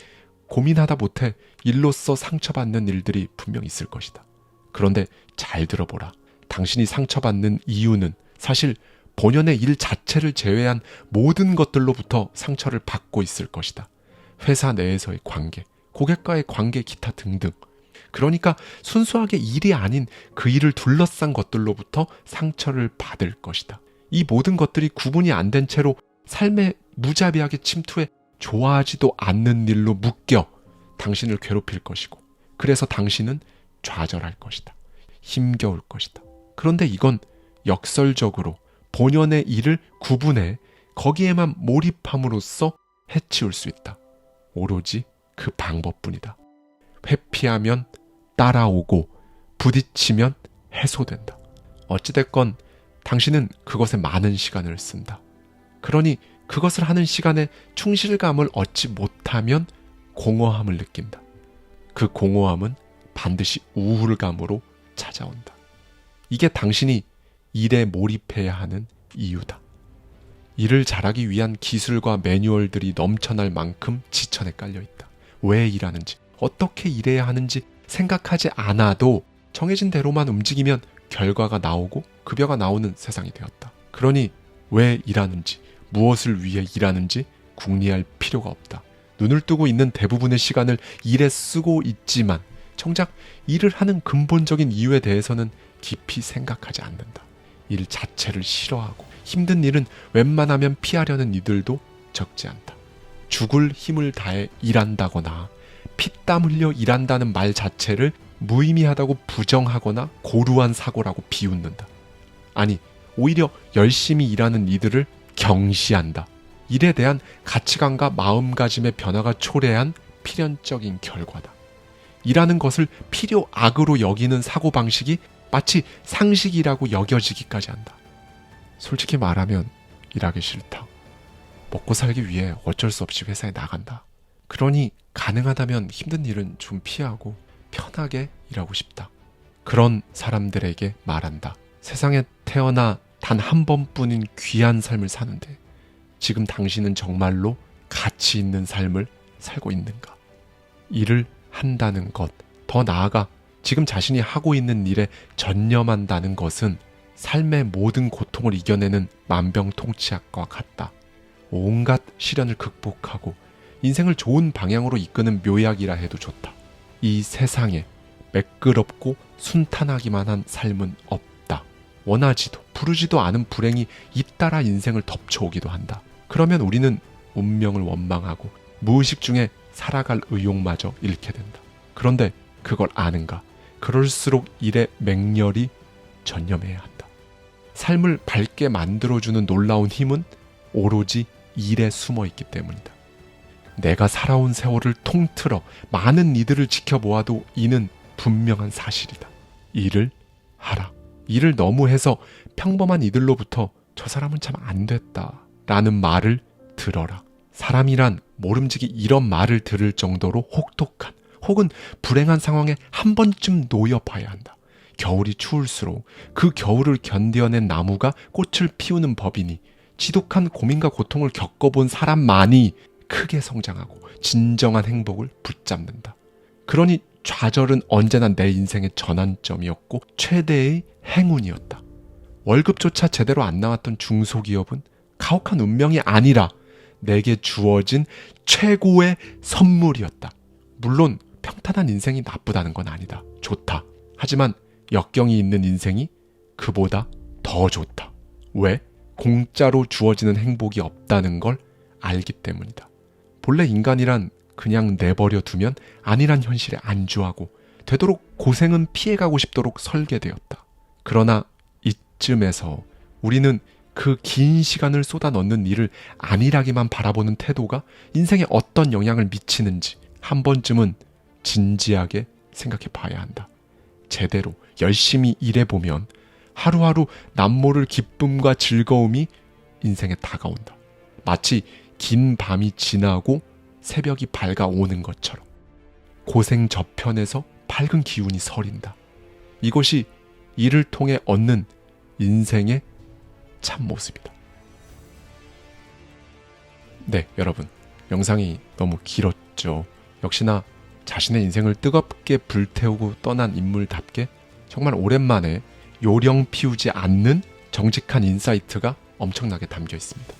고민하다 못해 일로써 상처받는 일들이 분명 있을 것이다. 그런데 잘 들어보라. 당신이 상처받는 이유는 사실 본연의 일 자체를 제외한 모든 것들로부터 상처를 받고 있을 것이다. 회사 내에서의 관계, 고객과의 관계 기타 등등. 그러니까 순수하게 일이 아닌 그 일을 둘러싼 것들로부터 상처를 받을 것이다. 이 모든 것들이 구분이 안 된 채로 삶에 무자비하게 침투해 좋아하지도 않는 일로 묶여 당신을 괴롭힐 것이고 그래서 당신은 좌절할 것이다. 힘겨울 것이다. 그런데 이건 역설적으로 본연의 일을 구분해 거기에만 몰입함으로써 해치울 수 있다. 오로지 그 방법뿐이다. 회피하면 따라오고 부딪히면 해소된다. 어찌됐건 당신은 그것에 많은 시간을 쓴다. 그러니 그것을 하는 시간에 충실감을 얻지 못하면 공허함을 느낀다. 그 공허함은 반드시 우울감으로 찾아온다. 이게 당신이 일에 몰입해야 하는 이유다. 일을 잘하기 위한 기술과 매뉴얼들이 넘쳐날 만큼 지천에 깔려있다. 왜 일하는지, 어떻게 일해야 하는지 생각하지 않아도 정해진 대로만 움직이면 결과가 나오고 급여가 나오는 세상이 되었다. 그러니 왜 일하는지, 무엇을 위해 일하는지 궁리할 필요가 없다. 눈을 뜨고 있는 대부분의 시간을 일에 쓰고 있지만 정작 일을 하는 근본적인 이유에 대해서는 깊이 생각하지 않는다. 일 자체를 싫어하고 힘든 일은 웬만하면 피하려는 이들도 적지 않다. 죽을 힘을 다해 일한다거나 피땀 흘려 일한다는 말 자체를 무의미하다고 부정하거나 고루한 사고라고 비웃는다. 아니, 오히려 열심히 일하는 이들을 경시한다. 일에 대한 가치관과 마음가짐의 변화가 초래한 필연적인 결과다. 일하는 것을 필요악으로 여기는 사고방식이 마치 상식이라고 여겨지기까지 한다. 솔직히 말하면 일하기 싫다. 먹고 살기 위해 어쩔 수 없이 회사에 나간다. 그러니 가능하다면 힘든 일은 좀 피하고 편하게 일하고 싶다. 그런 사람들에게 말한다. 세상에 태어나 단 한 번뿐인 귀한 삶을 사는데 지금 당신은 정말로 가치 있는 삶을 살고 있는가? 일을 한다는 것, 더 나아가 지금 자신이 하고 있는 일에 전념한다는 것은 삶의 모든 고통을 이겨내는 만병통치약과 같다. 온갖 시련을 극복하고 인생을 좋은 방향으로 이끄는 묘약이라 해도 좋다. 이 세상에 매끄럽고 순탄하기만 한 삶은 없다. 원하지도 부르지도 않은 불행이 잇따라 인생을 덮쳐오기도 한다. 그러면 우리는 운명을 원망하고 무의식 중에 살아갈 의욕마저 잃게 된다. 그런데 그걸 아는가? 그럴수록 일에 맹렬히 전념해야 한다. 삶을 밝게 만들어주는 놀라운 힘은 오로지 일에 숨어 있기 때문이다. 내가 살아온 세월을 통틀어 많은 이들을 지켜보아도 이는 분명한 사실이다. 일을 하라. 일을 너무 해서 평범한 이들로부터 저 사람은 참 안 됐다 라는 말을 들어라. 사람이란 모름지기 이런 말을 들을 정도로 혹독한 혹은 불행한 상황에 한 번쯤 놓여 봐야 한다. 겨울이 추울수록 그 겨울을 견뎌낸 나무가 꽃을 피우는 법이니 지독한 고민과 고통을 겪어본 사람만이 크게 성장하고 진정한 행복을 붙잡는다. 그러니 좌절은 언제나 내 인생의 전환점이었고 최대의 행운이었다. 월급조차 제대로 안 나왔던 중소기업은 가혹한 운명이 아니라 내게 주어진 최고의 선물이었다. 물론 평탄한 인생이 나쁘다는 건 아니다. 좋다. 하지만 역경이 있는 인생이 그보다 더 좋다. 왜? 공짜로 주어지는 행복이 없다는 걸 알기 때문이다. 본래 인간이란 그냥 내버려 두면 아니란 현실에 안주하고 되도록 고생은 피해가고 싶도록 설계되었다. 그러나 이쯤에서 우리는 그 긴 시간을 쏟아 넣는 일을 안일하게만 바라보는 태도가 인생에 어떤 영향을 미치는지 한 번쯤은 진지하게 생각해 봐야 한다. 제대로 열심히 일해보면 하루하루 남모를 기쁨과 즐거움이 인생에 다가온다. 마치 긴 밤이 지나고 새벽이 밝아오는 것처럼 고생 저편에서 밝은 기운이 서린다. 이것이 일을 통해 얻는 인생의 참모습이다. 네, 여러분. 영상이 너무 길었죠. 역시나 자신의 인생을 뜨겁게 불태우고 떠난 인물답게 정말 오랜만에 요령 피우지 않는 정직한 인사이트가 엄청나게 담겨 있습니다.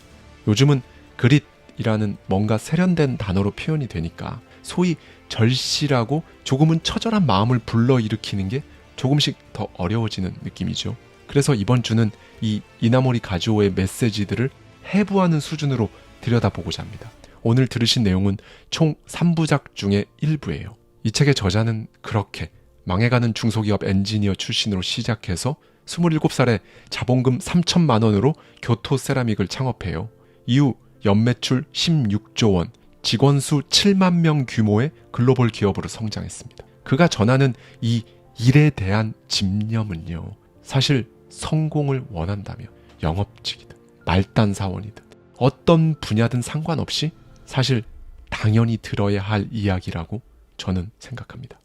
요즘은 그릿이라는 뭔가 세련된 단어로 표현이 되니까 소위 절실하고 조금은 처절한 마음을 불러일으키는 게 조금씩 더 어려워지는 느낌이죠. 그래서 이번 주는 이 이나모리 가즈오의 메시지들을 해부하는 수준으로 들여다보고자 합니다. 오늘 들으신 내용은 총 3부작 중에 1부예요. 이 책의 저자는 그렇게 망해가는 중소기업 엔지니어 출신으로 시작해서 27살에 자본금 3천만 원으로 교토 세라믹을 창업해요. 이후 연매출 16조 원, 직원 수 7만 명 규모의 글로벌 기업으로 성장했습니다. 그가 전하는 이 일에 대한 집념은요. 사실 성공을 원한다면 영업직이든 말단 사원이든 어떤 분야든 상관없이 사실 당연히 들어야 할 이야기라고 저는 생각합니다.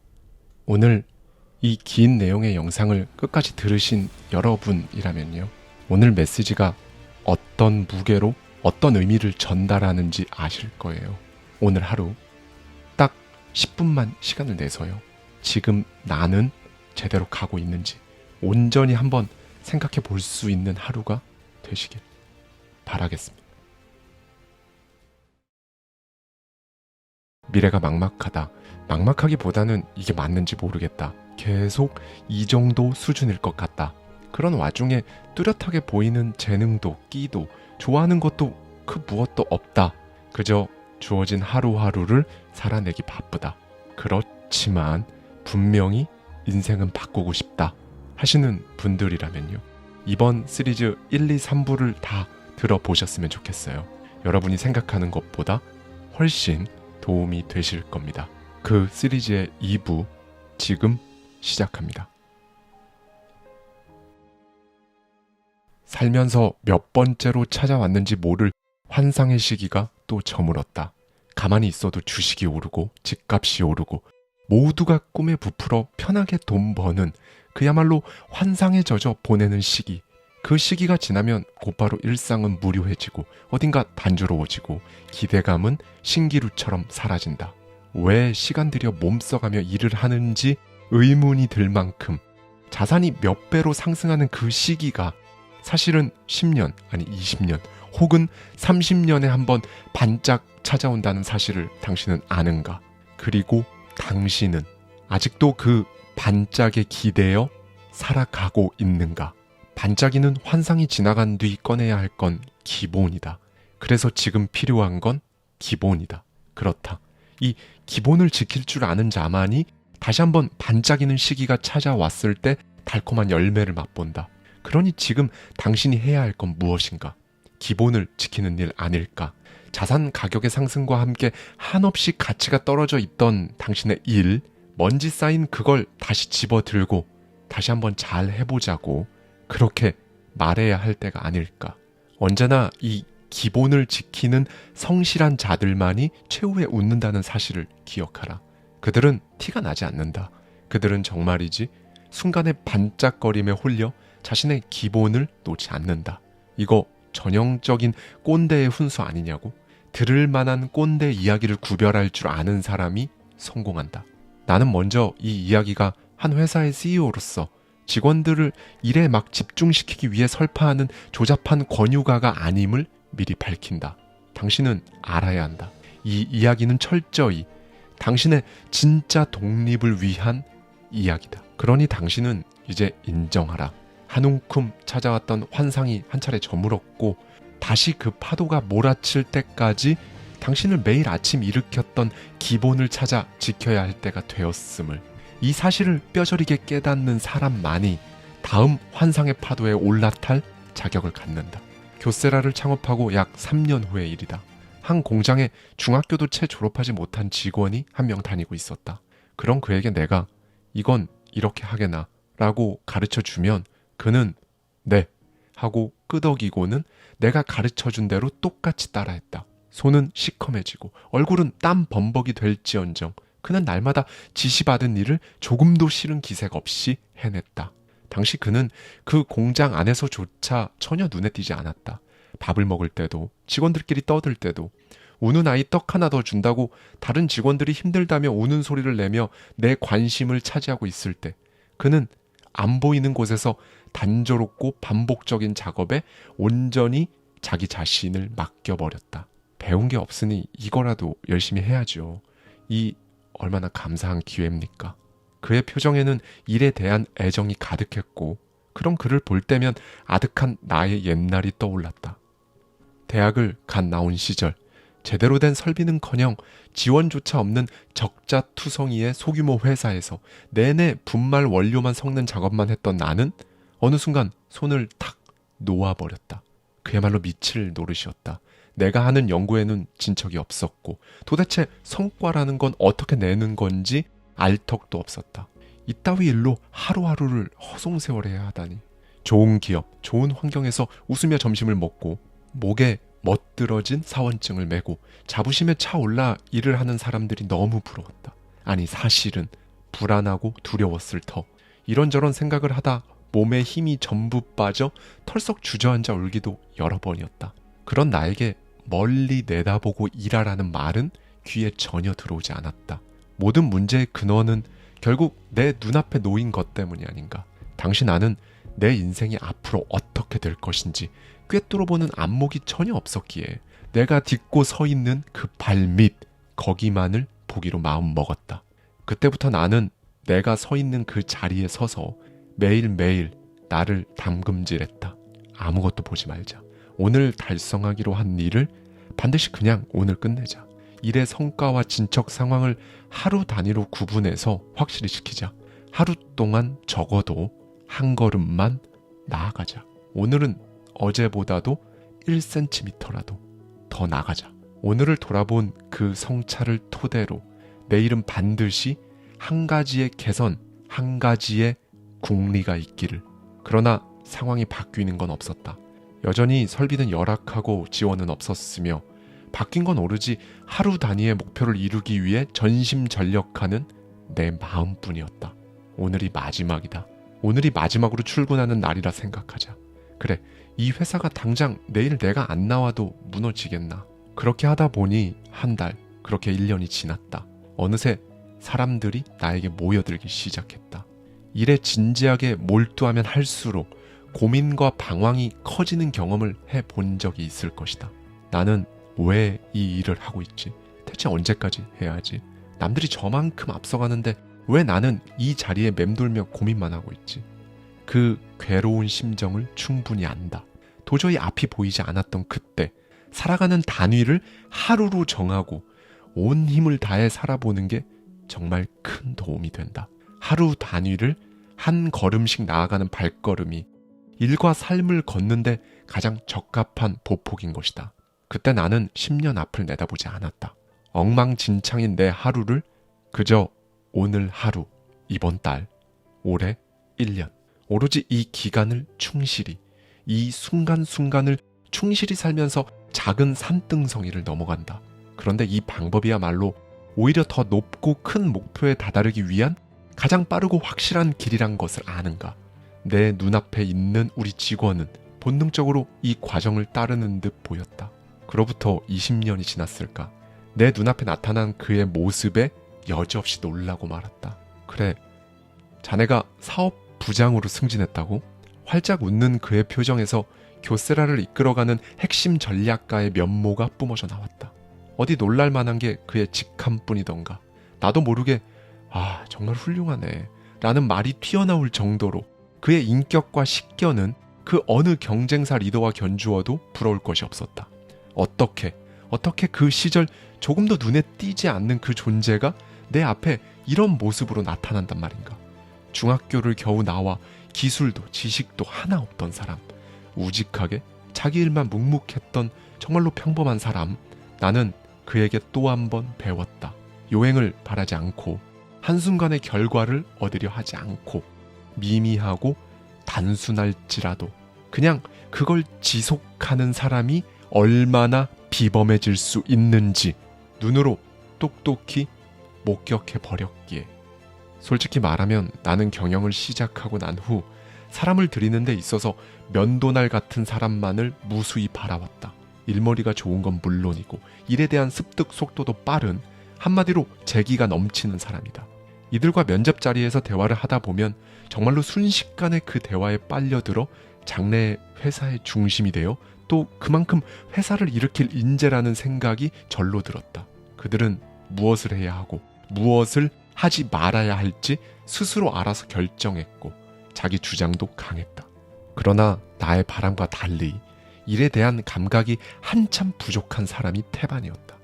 오늘 이 긴 내용의 영상을 끝까지 들으신 여러분이라면요. 오늘 메시지가 어떤 무게로 어떤 의미를 전달하는지 아실 거예요. 오늘 하루 딱 10분만 시간을 내서요. 지금 나는 제대로 가고 있는지 온전히 한번 생각해 볼 수 있는 하루가 되시길 바라겠습니다. 미래가 막막하다. 막막하기보다는 이게 맞는지 모르겠다. 계속 이 정도 수준일 것 같다. 그런 와중에 뚜렷하게 보이는 재능도 끼도 좋아하는 것도 그 무엇도 없다. 그저 주어진 하루하루를 살아내기 바쁘다. 그렇지만 분명히 인생은 바꾸고 싶다 하시는 분들이라면요. 이번 시리즈 1, 2, 3부를 다 들어보셨으면 좋겠어요. 여러분이 생각하는 것보다 훨씬 도움이 되실 겁니다. 그 시리즈의 2부 지금 시작합니다. 살면서 몇 번째로 찾아왔는지 모를 환상의 시기가 또 저물었다. 가만히 있어도 주식이 오르고 집값이 오르고 모두가 꿈에 부풀어 편하게 돈 버는 그야말로 환상에 젖어 보내는 시기. 그 시기가 지나면 곧바로 일상은 무료해지고 어딘가 단조로워지고 기대감은 신기루처럼 사라진다. 왜 시간 들여 몸써가며 일을 하는지 의문이 들 만큼 자산이 몇 배로 상승하는 그 시기가 사실은 10년 아니 20년 혹은 30년에 한번 반짝 찾아온다는 사실을 당신은 아는가? 그리고 당신은 아직도 그 반짝에 기대어 살아가고 있는가? 반짝이는 환상이 지나간 뒤 꺼내야 할 건 기본이다. 그래서 지금 필요한 건 기본이다. 그렇다. 이 기본을 지킬 줄 아는 자만이 다시 한번 반짝이는 시기가 찾아왔을 때 달콤한 열매를 맛본다. 그러니 지금 당신이 해야 할 건 무엇인가? 기본을 지키는 일 아닐까? 자산 가격의 상승과 함께 한없이 가치가 떨어져 있던 당신의 일, 먼지 쌓인 그걸 다시 집어들고 다시 한번 잘 해보자고 그렇게 말해야 할 때가 아닐까. 언제나 이 기본을 지키는 성실한 자들만이 최후에 웃는다는 사실을 기억하라. 그들은 티가 나지 않는다. 그들은 정말이지 순간의 반짝거림에 홀려 자신의 기본을 놓지 않는다. 이거 전형적인 꼰대의 훈수 아니냐고? 들을 만한 꼰대 이야기를 구별할 줄 아는 사람이 성공한다. 나는 먼저 이 이야기가 한 회사의 CEO로서 직원들을 일에 막 집중시키기 위해 설파하는 조잡한 권유가가 아님을 미리 밝힌다. 당신은 알아야 한다. 이 이야기는 철저히 당신의 진짜 독립을 위한 이야기다. 그러니 당신은 이제 인정하라. 한 움큼 찾아왔던 환상이 한 차례 저물었고 다시 그 파도가 몰아칠 때까지 당신을 매일 아침 일으켰던 기본을 찾아 지켜야 할 때가 되었음을, 이 사실을 뼈저리게 깨닫는 사람만이 다음 환상의 파도에 올라탈 자격을 갖는다. 교세라를 창업하고 약 3년 후의 일이다. 한 공장에 중학교도 채 졸업하지 못한 직원이 한 명 다니고 있었다. 그런 그에게 내가 이건 이렇게 하게나 라고 가르쳐주면 그는 네 하고 끄덕이고는 내가 가르쳐준 대로 똑같이 따라했다. 손은 시커매지고 얼굴은 땀 범벅이 될지언정 그는 날마다 지시받은 일을 조금도 싫은 기색 없이 해냈다. 당시 그는 그 공장 안에서조차 전혀 눈에 띄지 않았다. 밥을 먹을 때도 직원들끼리 떠들 때도 우는 아이 떡 하나 더 준다고 다른 직원들이 힘들다며 우는 소리를 내며 내 관심을 차지하고 있을 때 그는 안 보이는 곳에서 단조롭고 반복적인 작업에 온전히 자기 자신을 맡겨버렸다. 배운 게 없으니 이거라도 열심히 해야죠. 이 얼마나 감사한 기회입니까? 그의 표정에는 일에 대한 애정이 가득했고 그런 그를 볼 때면 아득한 나의 옛날이 떠올랐다. 대학을 갓 나온 시절 제대로 된 설비는커녕 지원조차 없는 적자투성이의 소규모 회사에서 내내 분말 원료만 섞는 작업만 했던 나는 어느 순간 손을 탁 놓아버렸다. 그야말로 미칠 노릇이었다. 내가 하는 연구에는 진척이 없었고 도대체 성과라는 건 어떻게 내는 건지 알 턱도 없었다. 이따위 일로 하루하루를 허송세월해야 하다니. 좋은 기업, 좋은 환경에서 웃으며 점심을 먹고 목에 멋들어진 사원증을 메고 자부심에 차올라 일을 하는 사람들이 너무 부러웠다. 아니 사실은 불안하고 두려웠을 터. 이런저런 생각을 하다 몸에 힘이 전부 빠져 털썩 주저앉아 울기도 여러 번이었다. 그런 나에게 멀리 내다보고 일하라는 말은 귀에 전혀 들어오지 않았다. 모든 문제의 근원은 결국 내 눈앞에 놓인 것 때문이 아닌가. 당시 나는 내 인생이 앞으로 어떻게 될 것인지 꿰뚫어보는 안목이 전혀 없었기에 내가 딛고 서 있는 그 발밑 거기만을 보기로 마음먹었다. 그때부터 나는 내가 서 있는 그 자리에 서서 매일매일 나를 담금질했다. 아무것도 보지 말자. 오늘 달성하기로 한 일을 반드시 그냥 오늘 끝내자. 일의 성과와 진척 상황을 하루 단위로 구분해서 확실히 시키자. 하루 동안 적어도 한 걸음만 나아가자. 오늘은 어제보다도 1cm라도 더 나가자. 오늘을 돌아본 그 성찰을 토대로 내일은 반드시 한 가지의 개선, 한 가지의 궁리가 있기를. 그러나 상황이 바뀌는 건 없었다. 여전히 설비는 열악하고 지원은 없었으며 바뀐 건 오로지 하루 단위의 목표를 이루기 위해 전심전력하는 내 마음뿐이었다. 오늘이 마지막이다. 오늘이 마지막으로 출근하는 날이라 생각하자. 그래, 이 회사가 당장 내일 내가 안 나와도 무너지겠나. 그렇게 하다 보니 한 달, 그렇게 1년이 지났다. 어느새 사람들이 나에게 모여들기 시작했다. 일에 진지하게 몰두하면 할수록 고민과 방황이 커지는 경험을 해본 적이 있을 것이다. 나는 왜 이 일을 하고 있지? 대체 언제까지 해야 하지? 남들이 저만큼 앞서가는데 왜 나는 이 자리에 맴돌며 고민만 하고 있지? 그 괴로운 심정을 충분히 안다. 도저히 앞이 보이지 않았던 그때 살아가는 단위를 하루로 정하고 온 힘을 다해 살아보는 게 정말 큰 도움이 된다. 하루 단위를 한 걸음씩 나아가는 발걸음이 일과 삶을 걷는데 가장 적합한 보폭인 것이다. 그때 나는 10년 앞을 내다보지 않았다. 엉망진창인 내 하루를 그저 오늘 하루, 이번 달, 올해 1년, 오로지 이 기간을 충실히, 이 순간순간을 충실히 살면서 작은 산등성이를 넘어간다. 그런데 이 방법이야말로 오히려 더 높고 큰 목표에 다다르기 위한 가장 빠르고 확실한 길이란 것을 아는가? 내 눈앞에 있는 우리 직원은 본능적으로 이 과정을 따르는 듯 보였다. 그로부터 20년이 지났을까? 내 눈앞에 나타난 그의 모습에 여지없이 놀라고 말았다. 그래, 자네가 사업부장으로 승진했다고? 활짝 웃는 그의 표정에서 교세라를 이끌어가는 핵심 전략가의 면모가 뿜어져 나왔다. 어디 놀랄 만한 게 그의 직함뿐이던가. 나도 모르게 정말 훌륭하네 라는 말이 튀어나올 정도로 그의 인격과 식견은 그 어느 경쟁사 리더와 견주어도 부러울 것이 없었다. 어떻게 그 시절 조금도 눈에 띄지 않는 그 존재가 내 앞에 이런 모습으로 나타난단 말인가. 중학교를 겨우 나와 기술도 지식도 하나 없던 사람, 우직하게 자기 일만 묵묵했던 정말로 평범한 사람. 나는 그에게 또 한 번 배웠다. 요행을 바라지 않고 한순간의 결과를 얻으려 하지 않고 미미하고 단순할지라도 그냥 그걸 지속하는 사람이 얼마나 비범해질 수 있는지 눈으로 똑똑히 목격해 버렸기에. 솔직히 말하면 나는 경영을 시작하고 난 후 사람을 들이는 데 있어서 면도날 같은 사람만을 무수히 바라왔다. 일머리가 좋은 건 물론이고 일에 대한 습득 속도도 빠른, 한마디로 재기가 넘치는 사람이다. 이들과 면접 자리에서 대화를 하다 보면 정말로 순식간에 그 대화에 빨려들어 장래 회사의 중심이 되어 또 그만큼 회사를 일으킬 인재라는 생각이 절로 들었다. 그들은 무엇을 해야 하고 무엇을 하지 말아야 할지 스스로 알아서 결정했고 자기 주장도 강했다. 그러나 나의 바람과 달리 일에 대한 감각이 한참 부족한 사람이 태반이었다.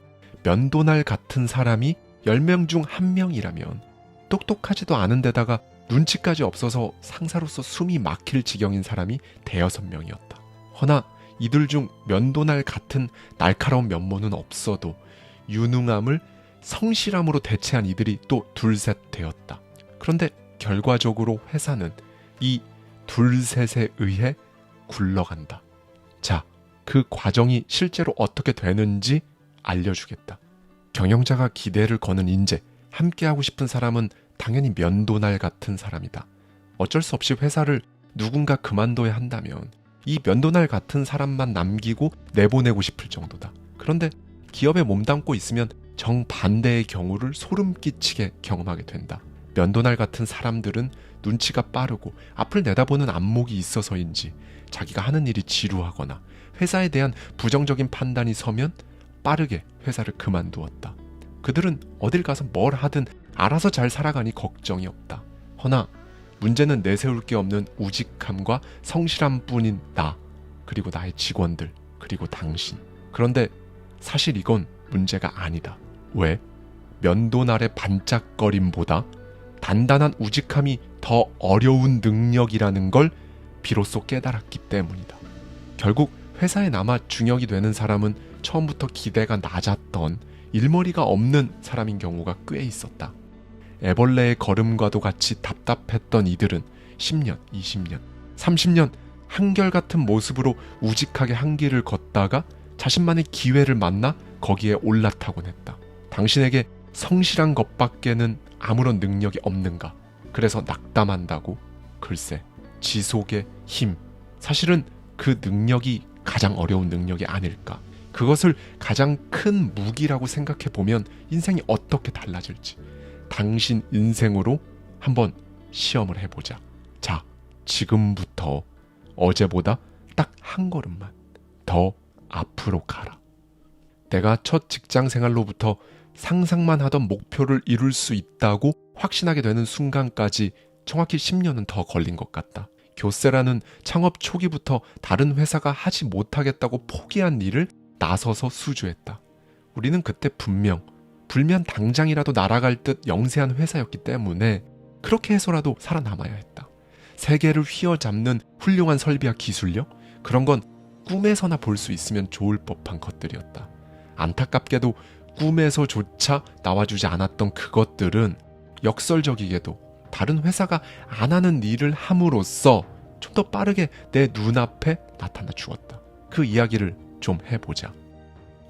면도날 같은 사람이 10명 중 1명이라면 똑똑하지도 않은 데다가 눈치까지 없어서 상사로서 숨이 막힐 지경인 사람이 5-6명이었다. 허나 이들 중 면도날 같은 날카로운 면모는 없어도 유능함을 성실함으로 대체한 이들이 또 둘셋 되었다. 그런데 결과적으로 회사는 이 둘셋에 의해 굴러간다. 자, 그 과정이 실제로 어떻게 되는지 알려주겠다. 경영자가 기대를 거는 인재, 함께하고 싶은 사람은 당연히 면도날 같은 사람이다. 어쩔 수 없이 회사를 누군가 그만둬야 한다면 이 면도날 같은 사람만 남기고 내보내고 싶을 정도다. 그런데 기업에 몸담고 있으면 정반대의 경우를 소름 끼치게 경험하게 된다. 면도날 같은 사람들은 눈치가 빠르고 앞을 내다보는 안목이 있어서인지 자기가 하는 일이 지루하거나 회사에 대한 부정적인 판단이 서면 빠르게 회사를 그만두었다. 그들은 어딜 가서 뭘 하든 알아서 잘 살아가니 걱정이 없다. 허나 문제는 내세울 게 없는 우직함과 성실함뿐인 나, 그리고 나의 직원들, 그리고 당신. 그런데 사실 이건 문제가 아니다. 왜? 면도날의 반짝거림보다 단단한 우직함이 더 어려운 능력이라는 걸 비로소 깨달았기 때문이다. 결국 회사에 남아 중역이 되는 사람은 처음부터 기대가 낮았던 일머리가 없는 사람인 경우가 꽤 있었다. 애벌레의 걸음과도 같이 답답했던 이들은 10년, 20년, 30년 한결같은 모습으로 우직하게 한 길을 걷다가 자신만의 기회를 만나 거기에 올라타곤 했다. 당신에게 성실한 것밖에는 아무런 능력이 없는가? 그래서 낙담한다고? 글쎄, 지속의 힘. 사실은 그 능력이 가장 어려운 능력이 아닐까? 그것을 가장 큰 무기라고 생각해보면 인생이 어떻게 달라질지 당신 인생으로 한번 시험을 해보자. 자, 지금부터 어제보다 딱 한 걸음만 더 앞으로 가라. 내가 첫 직장 생활로부터 상상만 하던 목표를 이룰 수 있다고 확신하게 되는 순간까지 정확히 10년은 더 걸린 것 같다. 교세라는 창업 초기부터 다른 회사가 하지 못하겠다고 포기한 일을 나서서 수주했다. 우리는 그때 불면 당장이라도 날아갈 듯 영세한 회사였기 때문에 그렇게 해서라도 살아남아야 했다. 세계를 휘어잡는 훌륭한 설비와 기술력? 그런 건 꿈에서나 볼 수 있으면 좋을 법한 것들이었다. 안타깝게도 꿈에서조차 나와주지 않았던 그것들은 역설적이게도 다른 회사가 안 하는 일을 함으로써 좀 더 빠르게 내 눈앞에 나타나 주었다. 그 이야기를 좀 해보자.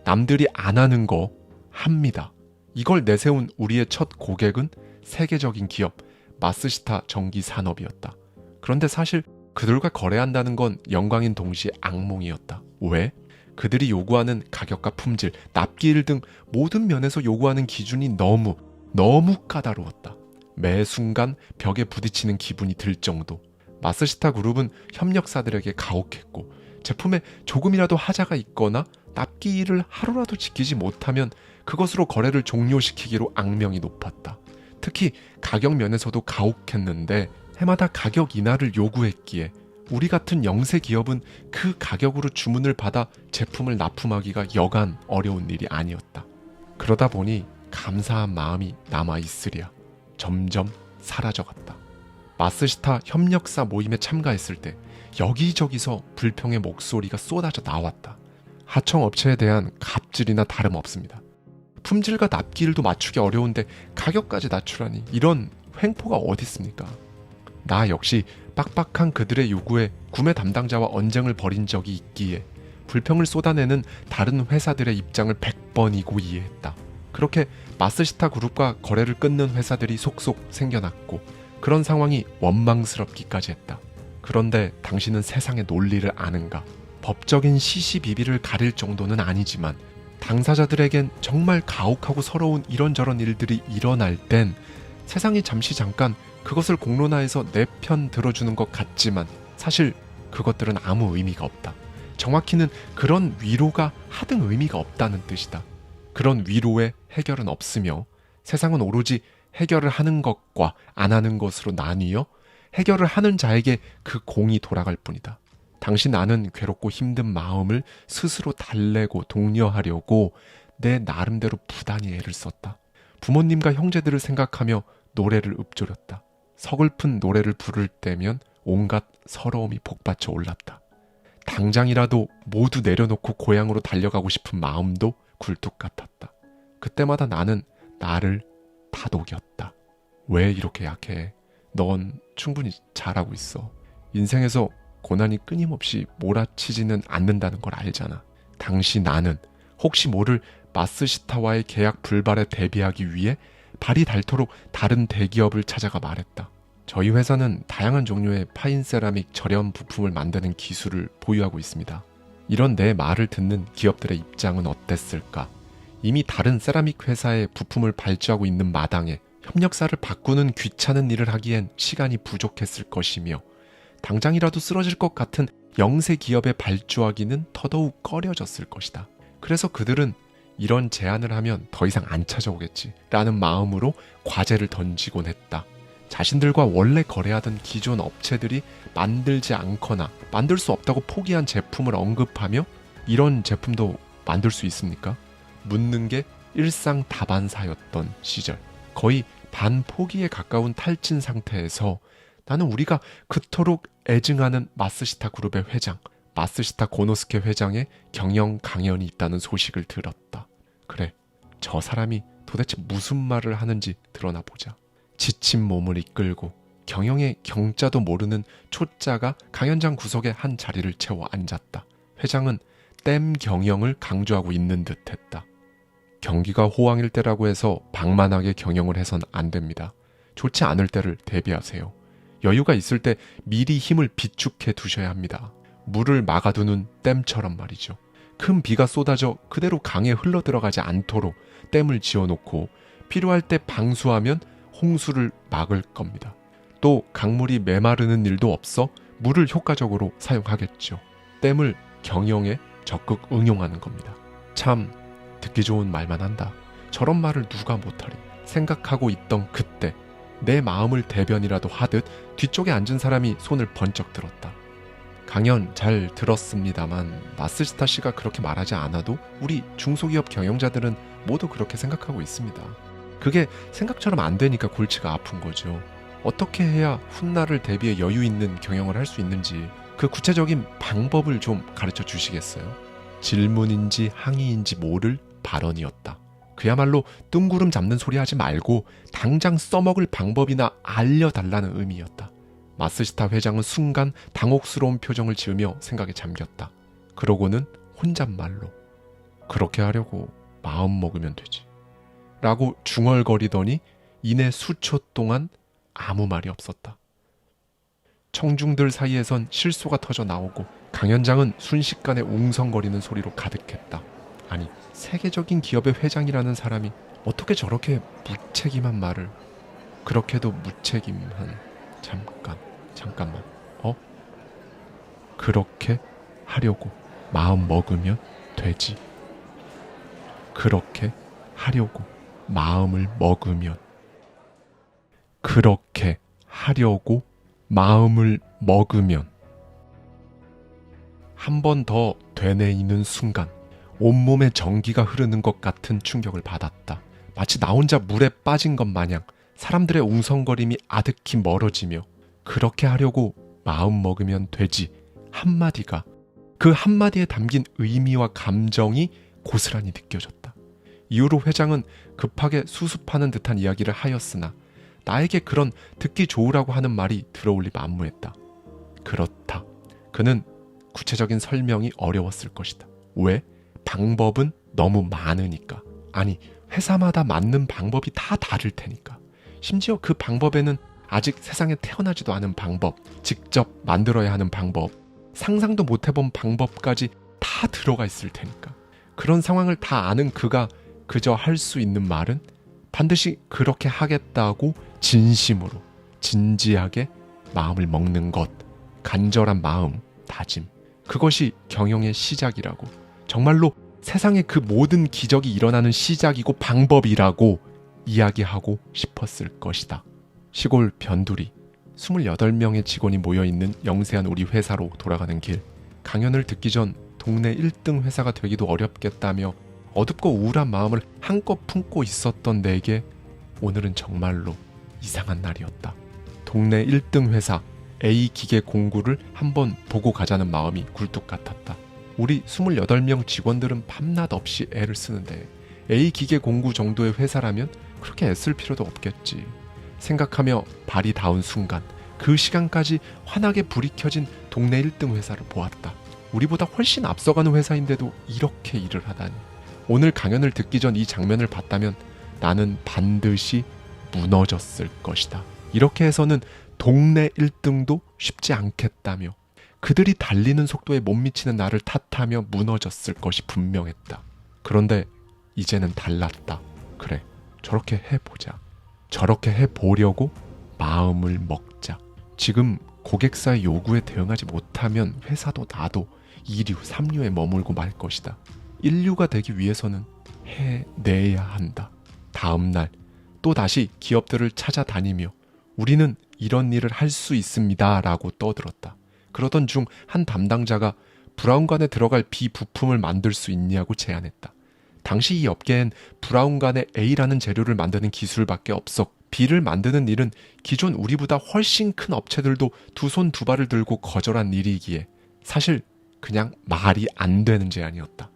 남들이 안 하는 거 합니다. 이걸 내세운 우리의 첫 고객은 세계적인 기업 마쓰시타 전기산업이었다. 그런데 사실 그들과 거래한다는 건 영광인 동시에 악몽이었다. 왜? 그들이 요구하는 가격과 품질, 납기일 등 모든 면에서 요구하는 기준이 너무 까다로웠다. 매 순간 벽에 부딪히는 기분이 들 정도. 마쓰시타 그룹은 협력사들에게 가혹했고 제품에 조금이라도 하자가 있거나 납기일을 하루라도 지키지 못하면 그것으로 거래를 종료시키기로 악명이 높았다. 특히 가격 면에서도 가혹했는데 해마다 가격 인하를 요구했기에 우리 같은 영세 기업은 그 가격으로 주문을 받아 제품을 납품하기가 여간 어려운 일이 아니었다. 그러다 보니 감사한 마음이 남아있으랴 점점 사라져갔다. 마쓰시타 협력사 모임에 참가했을 때 여기저기서 불평의 목소리가 쏟아져 나왔다. 하청업체에 대한 갑질이나 다름없습니다. 품질과 납기일도 맞추기 어려운데 가격까지 낮추라니 이런 횡포가 어디 있습니까? 나 역시 빡빡한 그들의 요구에 구매 담당자와 언쟁을 벌인 적이 있기에 불평을 쏟아내는 다른 회사들의 입장을 100번이고 이해했다. 그렇게 마쓰시타 그룹과 거래를 끊는 회사들이 속속 생겨났고 그런 상황이 원망스럽기까지 했다. 그런데 당신은 세상의 논리를 아는가? 법적인 시시비비를 가릴 정도는 아니지만 당사자들에겐 정말 가혹하고 서러운 이런저런 일들이 일어날 땐 세상이 잠깐 그것을 공론화해서 내 편 들어주는 것 같지만 사실 그것들은 아무 의미가 없다. 정확히는 그런 위로가 하등 의미가 없다는 뜻이다. 그런 위로의 해결은 없으며 세상은 오로지 해결을 하는 것과 안 하는 것으로 나뉘어 해결을 하는 자에게 그 공이 돌아갈 뿐이다. 당신 나는 괴롭고 힘든 마음을 스스로 달래고 독려하려고 내 나름대로 부단히 애를 썼다. 부모님과 형제들을 생각하며 노래를 읊조렸다. 서글픈 노래를 부를 때면 온갖 서러움이 복받쳐 올랐다. 당장이라도 모두 내려놓고 고향으로 달려가고 싶은 마음도 굴뚝 같았다. 그때마다 나는 나를 다독였다. 왜 이렇게 약해? 넌 충분히 잘하고 있어. 인생에서 고난이 끊임없이 몰아치지는 않는다는 걸 알잖아. 당시 나는 혹시 모를 마쓰시타와의 계약 불발에 대비하기 위해 발이 닳도록 다른 대기업을 찾아가 말했다. 저희 회사는 다양한 종류의 파인 세라믹 절연 부품을 만드는 기술을 보유하고 있습니다. 이런 내 말을 듣는 기업들의 입장은 어땠을까? 이미 다른 세라믹 회사의 부품을 발주하고 있는 마당에 협력사를 바꾸는 귀찮은 일을 하기엔 시간이 부족했을 것이며 당장이라도 쓰러질 것 같은 영세 기업에 발주하기는 더더욱 꺼려졌을 것이다. 그래서 그들은 이런 제안을 하면 더 이상 안 찾아오겠지 라는 마음으로 과제를 던지곤 했다. 자신들과 원래 거래하던 기존 업체들이 만들지 않거나 만들 수 없다고 포기한 제품을 언급하며 이런 제품도 만들 수 있습니까? 묻는 게 일상다반사였던 시절. 거의 반포기에 가까운 탈진 상태에서 나는 우리가 그토록 애증하는 마쓰시타 그룹의 회장, 마쓰시타 고노스케 회장의 경영 강연이 있다는 소식을 들었다. 그래, 저 사람이 도대체 무슨 말을 하는지 드러나 보자. 지친 몸을 이끌고 경영의 경자도 모르는 초짜가 강연장 구석에 한 자리를 채워 앉았다. 회장은 댐 경영을 강조하고 있는 듯했다. 경기가 호황일 때라고 해서 방만하게 경영을 해선 안 됩니다. 좋지 않을 때를 대비하세요. 여유가 있을 때 미리 힘을 비축해 두셔야 합니다. 물을 막아두는 댐처럼 말이죠. 큰 비가 쏟아져 그대로 강에 흘러들어가지 않도록 댐을 지어놓고 필요할 때 방수하면 홍수를 막을 겁니다. 또 강물이 메마르는 일도 없어 물을 효과적으로 사용하겠죠. 댐을 경영에 적극 응용하는 겁니다. 참 듣기 좋은 말만 한다. 저런 말을 누가 못하리. 생각하고 있던 그때 내 마음을 대변이라도 하듯 뒤쪽에 앉은 사람이 손을 번쩍 들었다. 강연 잘 들었습니다만 마스시타 씨가 그렇게 말하지 않아도 우리 중소기업 경영자들은 모두 그렇게 생각하고 있습니다. 그게 생각처럼 안 되니까 골치가 아픈 거죠. 어떻게 해야 훗날을 대비해 여유 있는 경영을 할 수 있는지 그 구체적인 방법을 좀 가르쳐 주시겠어요? 질문인지 항의인지 모를 발언이었다. 그야말로 뜬구름 잡는 소리 하지 말고 당장 써먹을 방법이나 알려달라는 의미였다. 마스시타 회장은 순간 당혹스러운 표정을 지으며 생각에 잠겼다. 그러고는 혼잣말로 그렇게 하려고 마음 먹으면 되지 라고 중얼거리더니 이내 수초 동안 아무 말이 없었다. 청중들 사이에선 실소가 터져 나오고 강연장은 순식간에 웅성거리는 소리로 가득했다. 아니, 세계적인 기업의 회장이라는 사람이 어떻게 저렇게 무책임한 말을, 그렇게도 무책임한, 잠깐만, 그렇게 하려고 마음 먹으면 되지. 그렇게 하려고 마음을 먹으면, 그렇게 하려고 마음을 먹으면. 한 번 더 되뇌이는 순간 온몸에 전기가 흐르는 것 같은 충격을 받았다. 마치 나 혼자 물에 빠진 것 마냥 사람들의 웅성거림이 아득히 멀어지며 그렇게 하려고 마음 먹으면 되지 한마디가, 그 한마디에 담긴 의미와 감정이 고스란히 느껴졌다. 이후로 회장은 급하게 수습하는 듯한 이야기를 하였으나 나에게 그런 듣기 좋으라고 하는 말이 들어올리 만무했다. 그렇다. 그는 구체적인 설명이 어려웠을 것이다. 왜? 방법은 너무 많으니까. 아니, 회사마다 맞는 방법이 다 다를 테니까. 심지어 그 방법에는 아직 세상에 태어나지도 않은 방법, 직접 만들어야 하는 방법, 상상도 못 해본 방법까지 다 들어가 있을 테니까. 그런 상황을 다 아는 그가 그저 할 수 있는 말은 반드시 그렇게 하겠다고 진심으로, 진지하게 마음을 먹는 것, 간절한 마음, 다짐. 그것이 경영의 시작이라고, 정말로 세상에 그 모든 기적이 일어나는 시작이고 방법이라고 이야기하고 싶었을 것이다. 시골 변두리, 28명의 직원이 모여있는 영세한 우리 회사로 돌아가는 길. 강연을 듣기 전 동네 1등 회사가 되기도 어렵겠다며 어둡고 우울한 마음을 한껏 품고 있었던 내게 오늘은 정말로 이상한 날이었다. 동네 1등 회사 A기계 공구를 한번 보고 가자는 마음이 굴뚝 같았다. 우리 28명 직원들은 밤낮 없이 애를 쓰는데 A기계 공구 정도의 회사라면 그렇게 애쓸 필요도 없겠지 생각하며 발이 닿은 순간 그 시간까지 환하게 불이 켜진 동네 1등 회사를 보았다. 우리보다 훨씬 앞서가는 회사인데도 이렇게 일을 하다니. 오늘 강연을 듣기 전 이 장면을 봤다면 나는 반드시 무너졌을 것이다. 이렇게 해서는 동네 1등도 쉽지 않겠다며 그들이 달리는 속도에 못 미치는 나를 탓하며 무너졌을 것이 분명했다. 그런데 이제는 달랐다. 그래, 저렇게 해보자. 저렇게 해보려고 마음을 먹자. 지금 고객사의 요구에 대응하지 못하면 회사도 나도 2류, 3류에 머물고 말 것이다. 1류가 되기 위해서는 해내야 한다. 다음날 또다시 기업들을 찾아다니며 우리는 이런 일을 할 수 있습니다 라고 떠들었다. 그러던 중 한 담당자가 브라운관에 들어갈 B 부품을 만들 수 있냐고 제안했다. 당시 이 업계엔 브라운관에 A라는 재료를 만드는 기술밖에 없어 B를 만드는 일은 기존 우리보다 훨씬 큰 업체들도 두 손 두 발을 들고 거절한 일이기에 사실 그냥 말이 안 되는 제안이었다.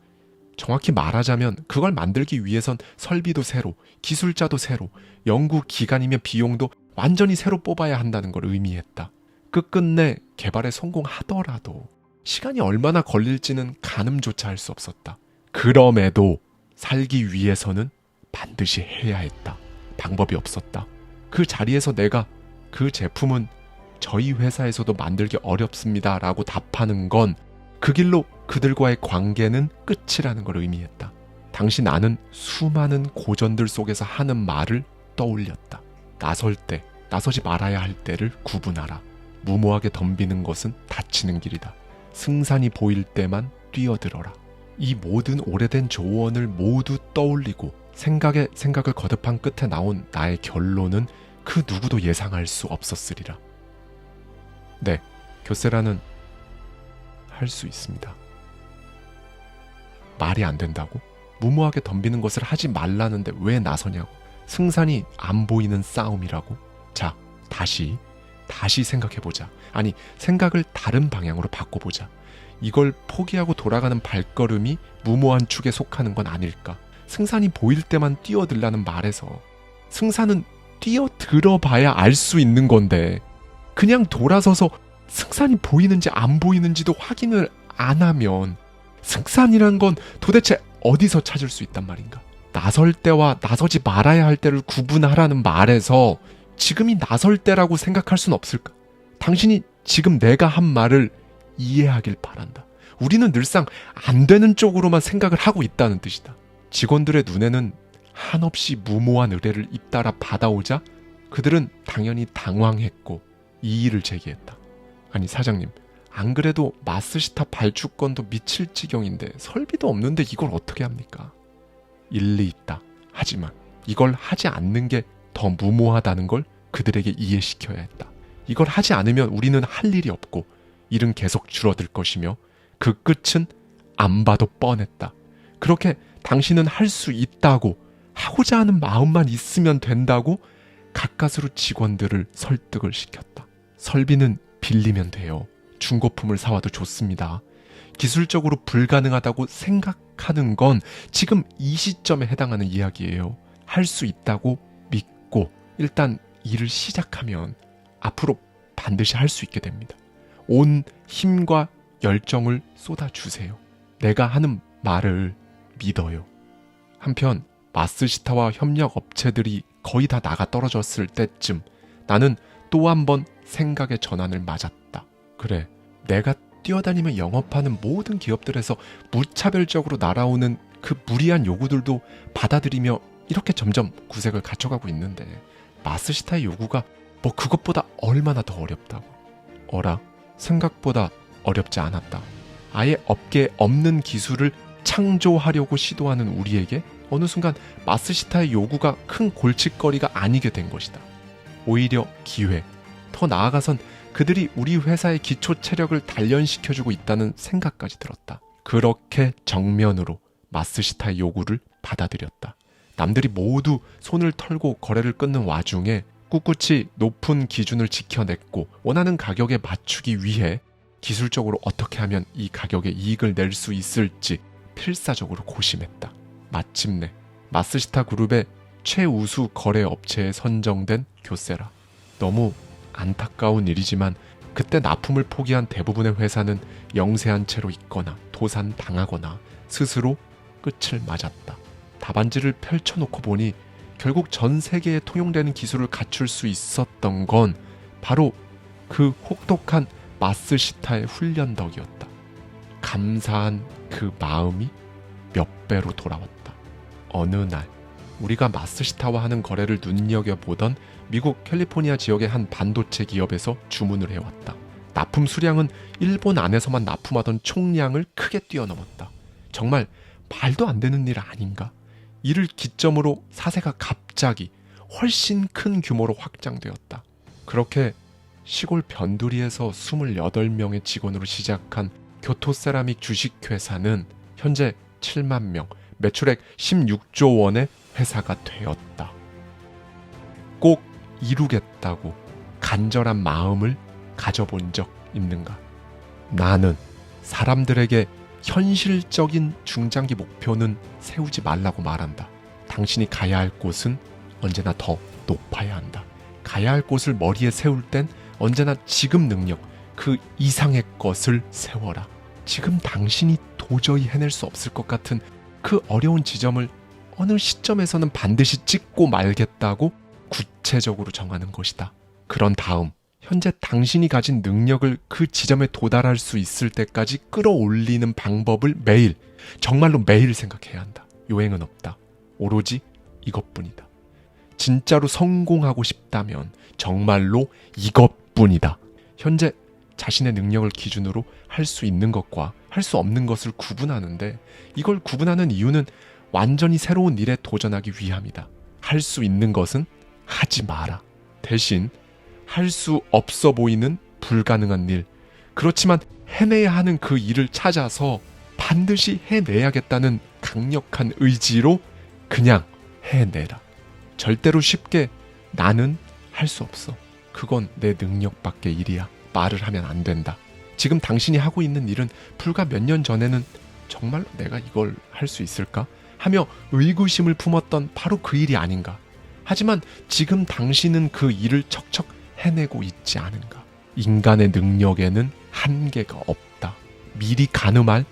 정확히 말하자면 그걸 만들기 위해선 설비도 새로, 기술자도 새로, 연구 기간이며 비용도 완전히 새로 뽑아야 한다는 걸 의미했다. 끝끝내 개발에 성공하더라도 시간이 얼마나 걸릴지는 가늠조차 할 수 없었다. 그럼에도 살기 위해서는 반드시 해야 했다. 방법이 없었다. 그 자리에서 내가 그 제품은 저희 회사에서도 만들기 어렵습니다 라고 답하는 건 그 길로 그들과의 관계는 끝이라는 걸 의미했다. 당시 나는 수많은 고전들 속에서 하는 말을 떠올렸다. 나설 때, 나서지 말아야 할 때를 구분하라. 무모하게 덤비는 것은 다치는 길이다. 승산이 보일 때만 뛰어들어라. 이 모든 오래된 조언을 모두 떠올리고 생각에 생각을 거듭한 끝에 나온 나의 결론은 그 누구도 예상할 수 없었으리라. 네, 교세라는 할 수 있습니다. 말이 안 된다고? 무모하게 덤비는 것을 하지 말라는데 왜 나서냐고? 승산이 안 보이는 싸움이라고? 자, 다시 생각해보자. 아니, 생각을 다른 방향으로 바꿔보자. 이걸 포기하고 돌아가는 발걸음이 무모한 축에 속하는 건 아닐까? 승산이 보일 때만 뛰어들라는 말에서 승산은 뛰어들어 봐야 알 수 있는 건데 그냥 돌아서서 승산이 보이는지 안 보이는지도 확인을 안 하면 승산이란 건 도대체 어디서 찾을 수 있단 말인가? 나설 때와 나서지 말아야 할 때를 구분하라는 말에서 지금이 나설 때라고 생각할 순 없을까? 당신이 지금 내가 한 말을 이해하길 바란다. 우리는 늘상 안 되는 쪽으로만 생각을 하고 있다는 뜻이다. 직원들의 눈에는 한없이 무모한 의뢰를 잇따라 받아오자 그들은 당연히 당황했고 이의를 제기했다. 아니 사장님, 안 그래도 마스시타 발주권도 미칠 지경인데 설비도 없는데 이걸 어떻게 합니까? 일리 있다. 하지만 이걸 하지 않는 게 더 무모하다는 걸 그들에게 이해시켜야 했다. 이걸 하지 않으면 우리는 할 일이 없고 일은 계속 줄어들 것이며 그 끝은 안 봐도 뻔했다. 그렇게 당신은 할 수 있다고 하고자 하는 마음만 있으면 된다고 가까스로 직원들을 설득을 시켰다. 설비는 빌리면 돼요. 중고품을 사와도 좋습니다. 기술적으로 불가능하다고 생각하는 건 지금 이 시점에 해당하는 이야기예요. 할 수 있다고 믿고 일단 일을 시작하면 앞으로 반드시 할 수 있게 됩니다. 온 힘과 열정을 쏟아주세요. 내가 하는 말을 믿어요. 한편 마스시타와 협력 업체들이 거의 다 나가 떨어졌을 때쯤 나는 또 한 번 생각의 전환을 맞았다. 그래, 내가 뛰어다니며 영업하는 모든 기업들에서 무차별적으로 날아오는 그 무리한 요구들도 받아들이며 이렇게 점점 구색을 갖춰가고 있는데 마스시타의 요구가 뭐 그것보다 얼마나 더 어렵다고. 어라, 생각보다 어렵지 않았다. 아예 업계에 없는 기술을 창조하려고 시도하는 우리에게 어느 순간 마스시타의 요구가 큰 골칫거리가 아니게 된 것이다. 오히려 기회, 더 나아가선 그들이 우리 회사의 기초 체력을 단련시켜주고 있다는 생각까지 들었다. 그렇게 정면으로 마스시타의 요구를 받아들였다. 남들이 모두 손을 털고 거래를 끊는 와중에 꿋꿋이 높은 기준을 지켜냈고 원하는 가격에 맞추기 위해 기술적으로 어떻게 하면 이 가격에 이익을 낼 수 있을지 필사적으로 고심했다. 마침내 마스시타 그룹의 최우수 거래 업체에 선정된 교세라. 너무 안타까운 일이지만 그때 납품을 포기한 대부분의 회사는 영세한 채로 있거나 도산당하거나 스스로 끝을 맞았다. 답안지를 펼쳐놓고 보니 결국 전 세계에 통용되는 기술을 갖출 수 있었던 건 바로 그 혹독한 마스시타의 훈련 덕이었다. 감사한 그 마음이 몇 배로 돌아왔다. 어느 날 우리가 마스시타와 하는 거래를 눈여겨보던 미국 캘리포니아 지역의 한 반도체 기업에서 주문을 해왔다. 납품 수량은 일본 안에서만 납품하던 총량을 크게 뛰어넘었다. 정말 말도 안 되는 일 아닌가? 이를 기점으로 사세가 갑자기 훨씬 큰 규모로 확장되었다. 그렇게 시골 변두리에서 28명의 직원으로 시작한 교토세라믹 주식회사는 현재 7만 명, 매출액 16조 원의 회사가 되었다. 꼭 이루겠다고 간절한 마음을 가져본 적 있는가? 나는 사람들에게 현실적인 중장기 목표는 세우지 말라고 말한다. 당신이 가야 할 곳은 언제나 더 높아야 한다. 가야 할 곳을 머리에 세울 땐 언제나 지금 능력, 그 이상의 것을 세워라. 지금 당신이 도저히 해낼 수 없을 것 같은 그 어려운 지점을 어느 시점에서는 반드시 찍고 말겠다고 구체적으로 정하는 것이다. 그런 다음 현재 당신이 가진 능력을 그 지점에 도달할 수 있을 때까지 끌어올리는 방법을 매일, 정말로 매일 생각해야 한다. 요행은 없다. 오로지 이것뿐이다. 진짜로 성공하고 싶다면 정말로 이것뿐이다. 현재 자신의 능력을 기준으로 할 수 있는 것과 할 수 없는 것을 구분하는데, 이걸 구분하는 이유는 완전히 새로운 일에 도전하기 위함이다. 할 수 있는 것은 하지 마라. 대신 할 수 없어 보이는 불가능한 일, 그렇지만 해내야 하는 그 일을 찾아서 반드시 해내야겠다는 강력한 의지로 그냥 해내라. 절대로 쉽게 나는 할 수 없어, 그건 내 능력 밖의 일이야, 말을 하면 안 된다. 지금 당신이 하고 있는 일은 불과 몇 년 전에는 정말로 내가 이걸 할 수 있을까? 하며 의구심을 품었던 바로 그 일이 아닌가. 하지만 지금 당신은 그 일을 척척 해내고 있지 않은가. 인간의 능력에는 한계가 없다. 미리 가늠할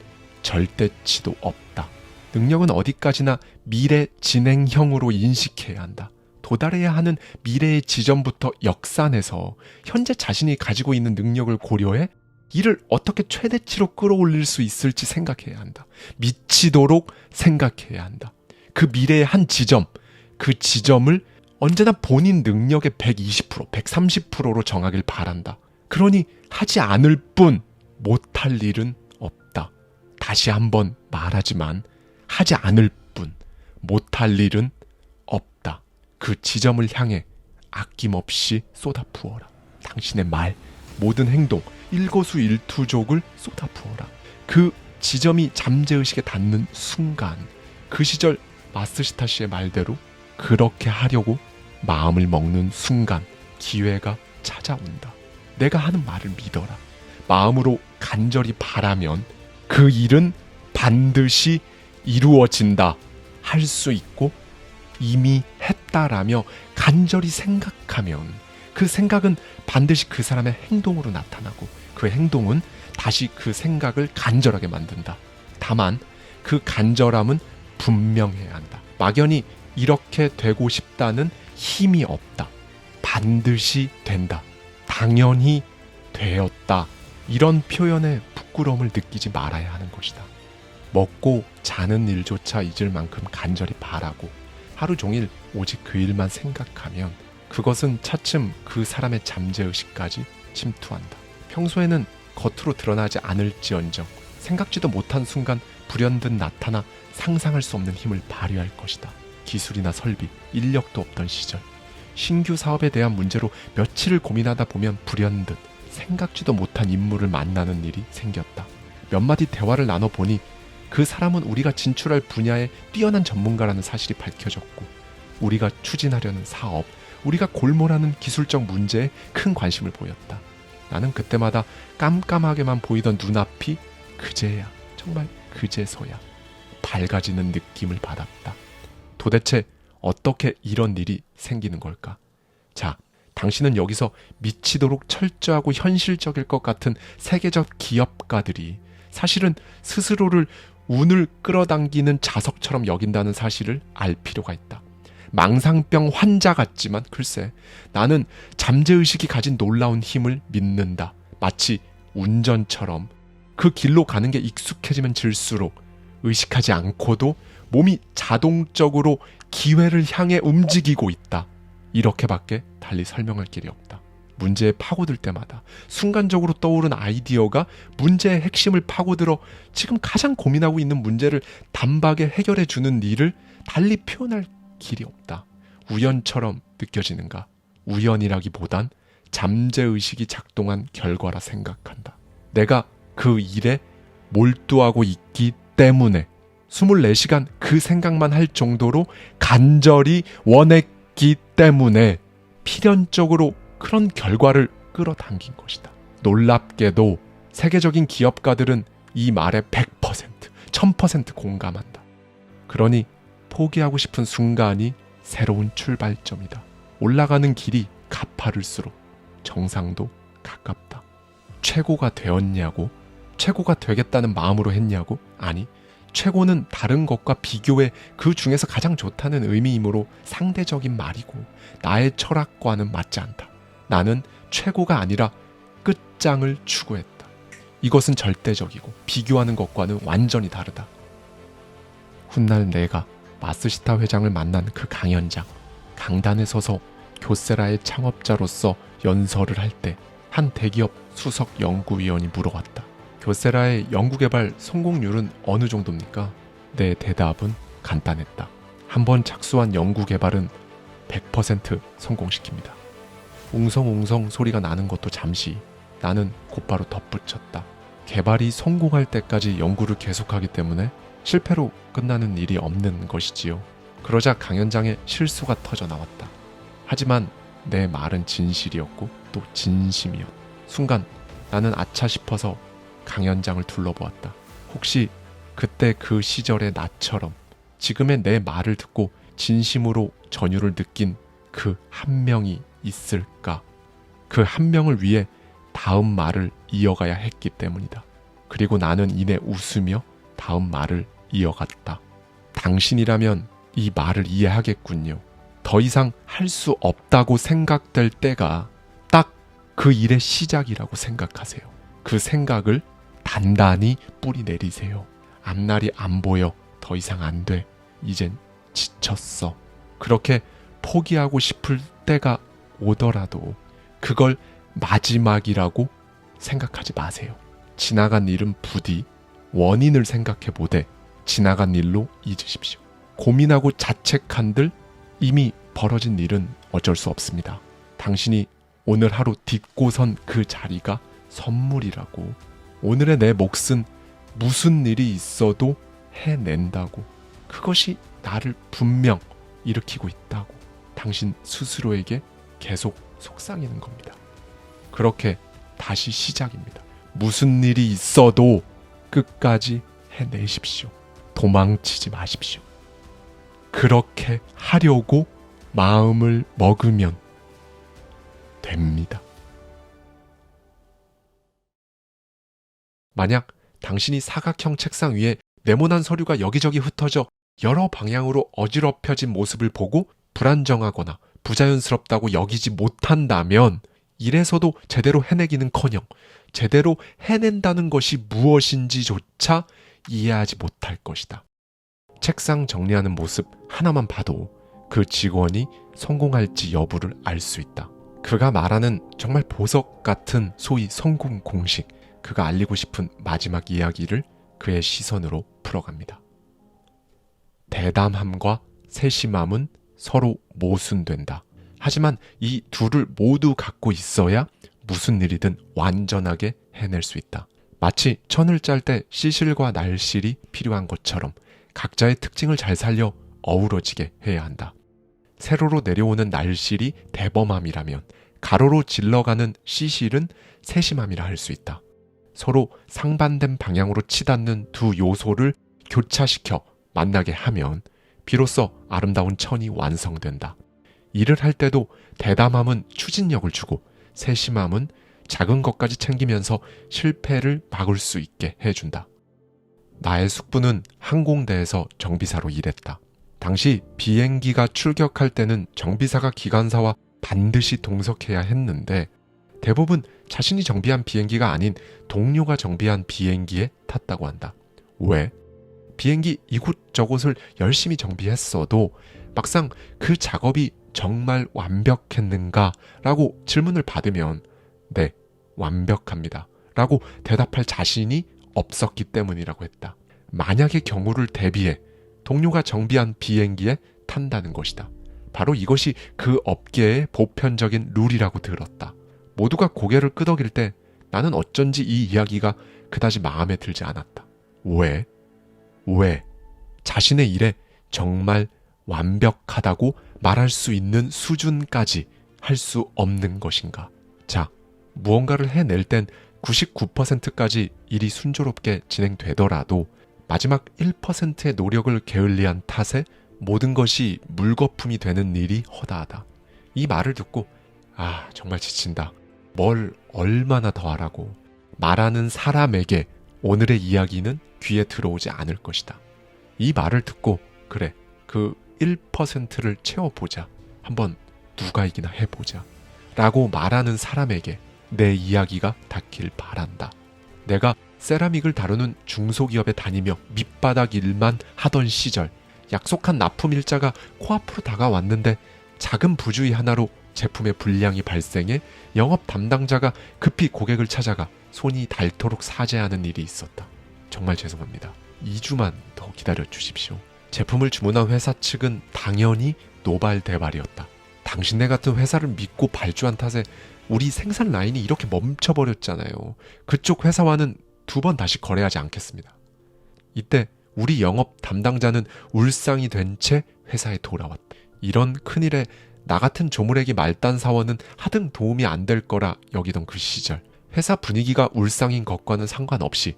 절대치도 없다. 능력은 어디까지나 미래 진행형으로 인식해야 한다. 도달해야 하는 미래의 지점부터 역산해서 현재 자신이 가지고 있는 능력을 고려해 이를 어떻게 최대치로 끌어올릴 수 있을지 생각해야 한다. 미치도록 생각해야 한다. 그 미래의 한 지점, 그 지점을 언제나 본인 능력의 120%, 130%로 정하길 바란다. 그러니 하지 않을 뿐 못할 일은 없다. 다시 한번 말하지만 하지 않을 뿐 못할 일은 없다. 그 지점을 향해 아낌없이 쏟아부어라. 당신의 말, 모든 행동, 일거수일투족을 쏟아부어라. 그 지점이 잠재의식에 닿는 순간, 그 시절 마스시타 씨의 말대로 그렇게 하려고 마음을 먹는 순간 기회가 찾아온다. 내가 하는 말을 믿어라. 마음으로 간절히 바라면 그 일은 반드시 이루어진다. 할 수 있고 이미 했다라며 간절히 생각하면 그 생각은 반드시 그 사람의 행동으로 나타나고 그 행동은 다시 그 생각을 간절하게 만든다. 다만 그 간절함은 분명해야 한다. 막연히 이렇게 되고 싶다는 힘이 없다. 반드시 된다. 당연히 되었다. 이런 표현에 부끄러움을 느끼지 말아야 하는 것이다. 먹고 자는 일조차 잊을 만큼 간절히 바라고 하루 종일 오직 그 일만 생각하면 그것은 차츰 그 사람의 잠재의식까지 침투한다. 평소에는 겉으로 드러나지 않을지언정 생각지도 못한 순간 불현듯 나타나 상상할 수 없는 힘을 발휘할 것이다. 기술이나 설비, 인력도 없던 시절, 신규 사업에 대한 문제로 며칠을 고민하다 보면 불현듯 생각지도 못한 인물을 만나는 일이 생겼다. 몇 마디 대화를 나눠보니 그 사람은 우리가 진출할 분야에 뛰어난 전문가라는 사실이 밝혀졌고, 우리가 추진하려는 사업, 우리가 골몰하는 기술적 문제에 큰 관심을 보였다. 나는 그때마다 깜깜하게만 보이던 눈앞이 그제야, 정말 그제서야 밝아지는 느낌을 받았다. 도대체 어떻게 이런 일이 생기는 걸까? 자, 당신은 여기서 미치도록 철저하고 현실적일 것 같은 세계적 기업가들이 사실은 스스로를 운을 끌어당기는 자석처럼 여긴다는 사실을 알 필요가 있다. 망상병 환자 같지만 글쎄, 나는 잠재의식이 가진 놀라운 힘을 믿는다. 마치 운전처럼 그 길로 가는 게 익숙해지면 질수록 의식하지 않고도 몸이 자동적으로 기회를 향해 움직이고 있다. 이렇게밖에 달리 설명할 길이 없다. 문제에 파고들 때마다 순간적으로 떠오른 아이디어가 문제의 핵심을 파고들어 지금 가장 고민하고 있는 문제를 단박에 해결해주는 일을 달리 표현할 길이 없다. 우연처럼 느껴지는가? 우연이라기보단 잠재의식이 작동한 결과라 생각한다. 내가 그 일에 몰두하고 있기 때문에 24시간 그 생각만 할 정도로 간절히 원했기 때문에 필연적으로 그런 결과를 끌어당긴 것이다. 놀랍게도 세계적인 기업가들은 이 말에 100%, 1000% 공감한다. 그러니 포기하고 싶은 순간이 새로운 출발점이다. 올라가는 길이 가파를수록 정상도 가깝다. 최고가 되었냐고? 최고가 되겠다는 마음으로 했냐고? 아니, 최고는 다른 것과 비교해 그 중에서 가장 좋다는 의미이므로 상대적인 말이고 나의 철학과는 맞지 않다. 나는 최고가 아니라 끝장을 추구했다. 이것은 절대적이고 비교하는 것과는 완전히 다르다. 훗날 내가 마스시타 회장을 만난 그 강연장, 강단에 서서 교세라의 창업자로서 연설을 할 때 한 대기업 수석 연구위원이 물어왔다. 교세라의 연구개발 성공률은 어느 정도입니까? 내 대답은 간단했다. 한번 착수한 연구개발은 100% 성공시킵니다. 웅성웅성 소리가 나는 것도 잠시, 나는 곧바로 덧붙였다. 개발이 성공할 때까지 연구를 계속하기 때문에 실패로 끝나는 일이 없는 것이지요. 그러자 강연장에 실수가 터져 나왔다. 하지만 내 말은 진실이었고 또 진심이었다. 순간 나는 아차 싶어서 강연장을 둘러보았다. 혹시 그때 그 시절의 나처럼 지금의 내 말을 듣고 진심으로 전율을 느낀 그 한 명이 있을까? 그 한 명을 위해 다음 말을 이어가야 했기 때문이다. 그리고 나는 이내 웃으며 다음 말을 이어갔다. 당신이라면 이 말을 이해하겠군요. 더 이상 할 수 없다고 생각될 때가 딱 그 일의 시작이라고 생각하세요. 그 생각을 단단히 뿌리 내리세요. 앞날이 안 보여. 더 이상 안 돼. 이젠 지쳤어. 그렇게 포기하고 싶을 때가 오더라도 그걸 마지막이라고 생각하지 마세요. 지나간 일은 부디 원인을 생각해 보되 지나간 일로 잊으십시오. 고민하고 자책한들 이미 벌어진 일은 어쩔 수 없습니다. 당신이 오늘 하루 딛고선 그 자리가 선물이라고. 오늘의 내 몫은 무슨 일이 있어도 해낸다고. 그것이 나를 분명 일으키고 있다고. 당신 스스로에게 계속 속삭이는 겁니다. 그렇게 다시 시작입니다. 무슨 일이 있어도 끝까지 해내십시오. 도망치지 마십시오. 그렇게 하려고 마음을 먹으면 됩니다. 만약 당신이 사각형 책상 위에 네모난 서류가 여기저기 흩어져 여러 방향으로 어지럽혀진 모습을 보고 불안정하거나 부자연스럽다고 여기지 못한다면 이래서도 제대로 해내기는커녕 제대로 해낸다는 것이 무엇인지조차 이해하지 못할 것이다. 책상 정리하는 모습 하나만 봐도 그 직원이 성공할지 여부를 알 수 있다. 그가 말하는 정말 보석 같은 소위 성공 공식, 그가 알리고 싶은 마지막 이야기를 그의 시선으로 풀어갑니다. 대담함과 세심함은 서로 모순된다. 하지만 이 둘을 모두 갖고 있어야 무슨 일이든 완전하게 해낼 수 있다. 마치 천을 짤 때 시실과 날실이 필요한 것처럼 각자의 특징을 잘 살려 어우러지게 해야 한다. 세로로 내려오는 날실이 대범함이라면 가로로 질러가는 시실은 세심함이라 할 수 있다. 서로 상반된 방향으로 치닫는 두 요소를 교차시켜 만나게 하면 비로소 아름다운 천이 완성된다. 일을 할 때도 대담함은 추진력을 주고 세심함은 작은 것까지 챙기면서 실패를 막을 수 있게 해준다. 나의 숙부는 항공대에서 정비사로 일했다. 당시 비행기가 출격할 때는 정비사가 기관사와 반드시 동석해야 했는데 대부분 자신이 정비한 비행기가 아닌 동료가 정비한 비행기에 탔다고 한다. 왜? 비행기 이곳저곳을 열심히 정비했어도 막상 그 작업이 정말 완벽했는가? 라고 질문을 받으면 네, 완벽합니다. 라고 대답할 자신이 없었기 때문이라고 했다. 만약의 경우를 대비해 동료가 정비한 비행기에 탄다는 것이다. 바로 이것이 그 업계의 보편적인 룰이라고 들었다. 모두가 고개를 끄덕일 때 나는 어쩐지 이 이야기가 그다지 마음에 들지 않았다. 왜? 자신의 일에 정말 완벽하다고 말할 수 있는 수준까지 할 수 없는 것인가? 자, 무언가를 해낼 땐 99%까지 일이 순조롭게 진행되더라도 마지막 1%의 노력을 게을리한 탓에 모든 것이 물거품이 되는 일이 허다하다. 이 말을 듣고 정말 지친다. 뭘 얼마나 더 하라고. 말하는 사람에게 오늘의 이야기는 귀에 들어오지 않을 것이다. 이 말을 듣고 그래, 그 1%를 채워보자. 한번 누가 이기나 해보자. 라고 말하는 사람에게 내 이야기가 닿길 바란다. 내가 세라믹을 다루는 중소기업에 다니며 밑바닥 일만 하던 시절, 약속한 납품 일자가 코앞으로 다가왔는데 작은 부주의 하나로 제품의 불량이 발생해 영업 담당자가 급히 고객을 찾아가 손이 닳도록 사죄하는 일이 있었다. 정말 죄송합니다. 2주만 더 기다려 주십시오. 제품을 주문한 회사 측은 당연히 노발대발이었다. 당신네 같은 회사를 믿고 발주한 탓에 우리 생산 라인이 이렇게 멈춰버렸잖아요. 그쪽 회사와는 2번 다시 거래하지 않겠습니다. 이때 우리 영업 담당자는 울상이 된 채 회사에 돌아왔다. 이런 큰일에 나 같은 조물애기 말단 사원은 하등 도움이 안 될 거라 여기던 그 시절, 회사 분위기가 울상인 것과는 상관없이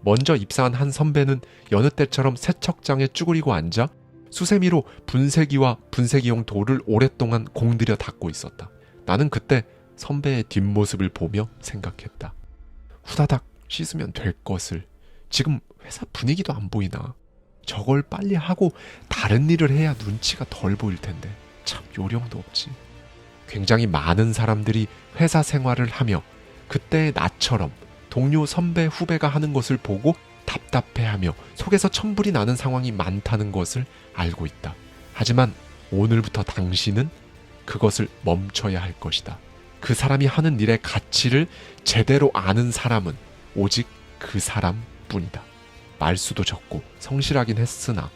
먼저 입사한 한 선배는 여느 때처럼 세척장에 쭈그리고 앉아 수세미로 분쇄기와 분쇄기용 돌을 오랫동안 공들여 닦고 있었다. 나는 그때 선배의 뒷모습을 보며 생각했다. 후다닥 씻으면 될 것을. 지금 회사 분위기도 안 보이나. 저걸 빨리 하고 다른 일을 해야 눈치가 덜 보일 텐데 참 요령도 없지. 굉장히 많은 사람들이 회사 생활을 하며 그때의 나처럼 동료 선배 후배가 하는 것을 보고 답답해하며 속에서 천불이 나는 상황이 많다는 것을 알고 있다. 하지만 오늘부터 당신은 그것을 멈춰야 할 것이다. 그 사람이 하는 일의 가치를 제대로 아는 사람은 오직 그 사람뿐이다. 말수도 적고 성실하긴 했으나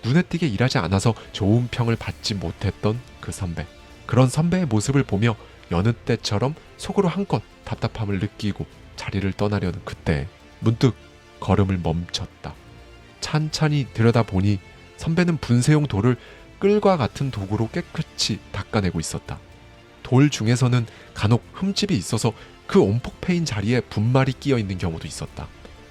눈에 띄게 일하지 않아서 좋은 평을 받지 못했던 그 선배. 그런 선배의 모습을 보며 여느 때처럼 속으로 한껏 답답함을 느끼고 자리를 떠나려는 그때 문득 걸음을 멈췄다. 찬찬히 들여다보니 선배는 분쇄용 돌을 끌과 같은 도구로 깨끗이 닦아내고 있었다. 돌 중에서는 간혹 흠집이 있어서 그 온폭 패인 자리에 분말이 끼어 있는 경우도 있었다.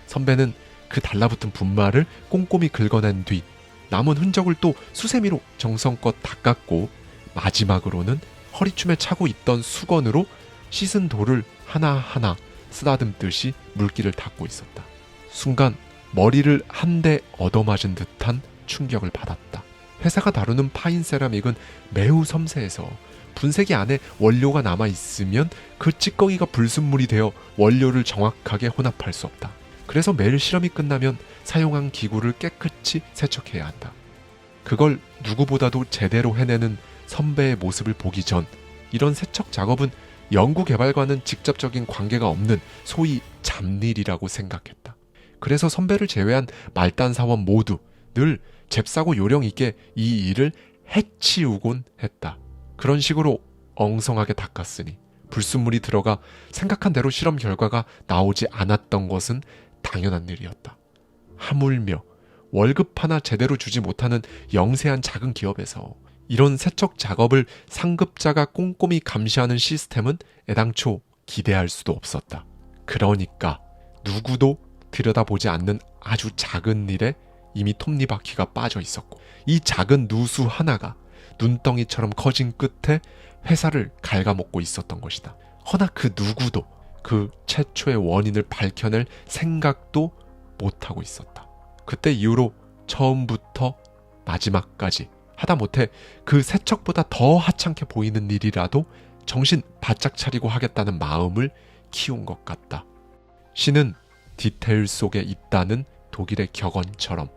선배는 그 달라붙은 분말을 꼼꼼히 긁어낸 뒤 남은 흔적을 또 수세미로 정성껏 닦았고 마지막으로는 허리춤에 차고 있던 수건으로 씻은 돌을 하나하나 쓰다듬듯이 물기를 닦고 있었다. 순간 머리를 한 대 얻어맞은 듯한 충격을 받았다. 회사가 다루는 파인 세라믹은 매우 섬세해서 분쇄기 안에 원료가 남아있으면 그 찌꺼기가 불순물이 되어 원료를 정확하게 혼합할 수 없다. 그래서 매일 실험이 끝나면 사용한 기구를 깨끗이 세척해야 한다. 그걸 누구보다도 제대로 해내는 선배의 모습을 보기 전 이런 세척 작업은 연구개발과는 직접적인 관계가 없는 소위 잡일이라고 생각했다. 그래서 선배를 제외한 말단 사원 모두 늘 잽싸고 요령 있게 이 일을 해치우곤 했다. 그런 식으로 엉성하게 닦았으니 불순물이 들어가 생각한 대로 실험 결과가 나오지 않았던 것은 당연한 일이었다. 하물며 월급 하나 제대로 주지 못하는 영세한 작은 기업에서 이런 세척 작업을 상급자가 꼼꼼히 감시하는 시스템은 애당초 기대할 수도 없었다. 그러니까 누구도 들여다보지 않는 아주 작은 일에 이미 톱니바퀴가 빠져 있었고 이 작은 누수 하나가 눈덩이처럼 커진 끝에 회사를 갉아먹고 있었던 것이다. 허나 그 누구도 그 최초의 원인을 밝혀낼 생각도 못하고 있었다. 그때 이후로 처음부터 마지막까지 하다못해 그 세척보다 더 하찮게 보이는 일이라도 정신 바짝 차리고 하겠다는 마음을 키운 것 같다. 신은 디테일 속에 있다는 독일의 격언처럼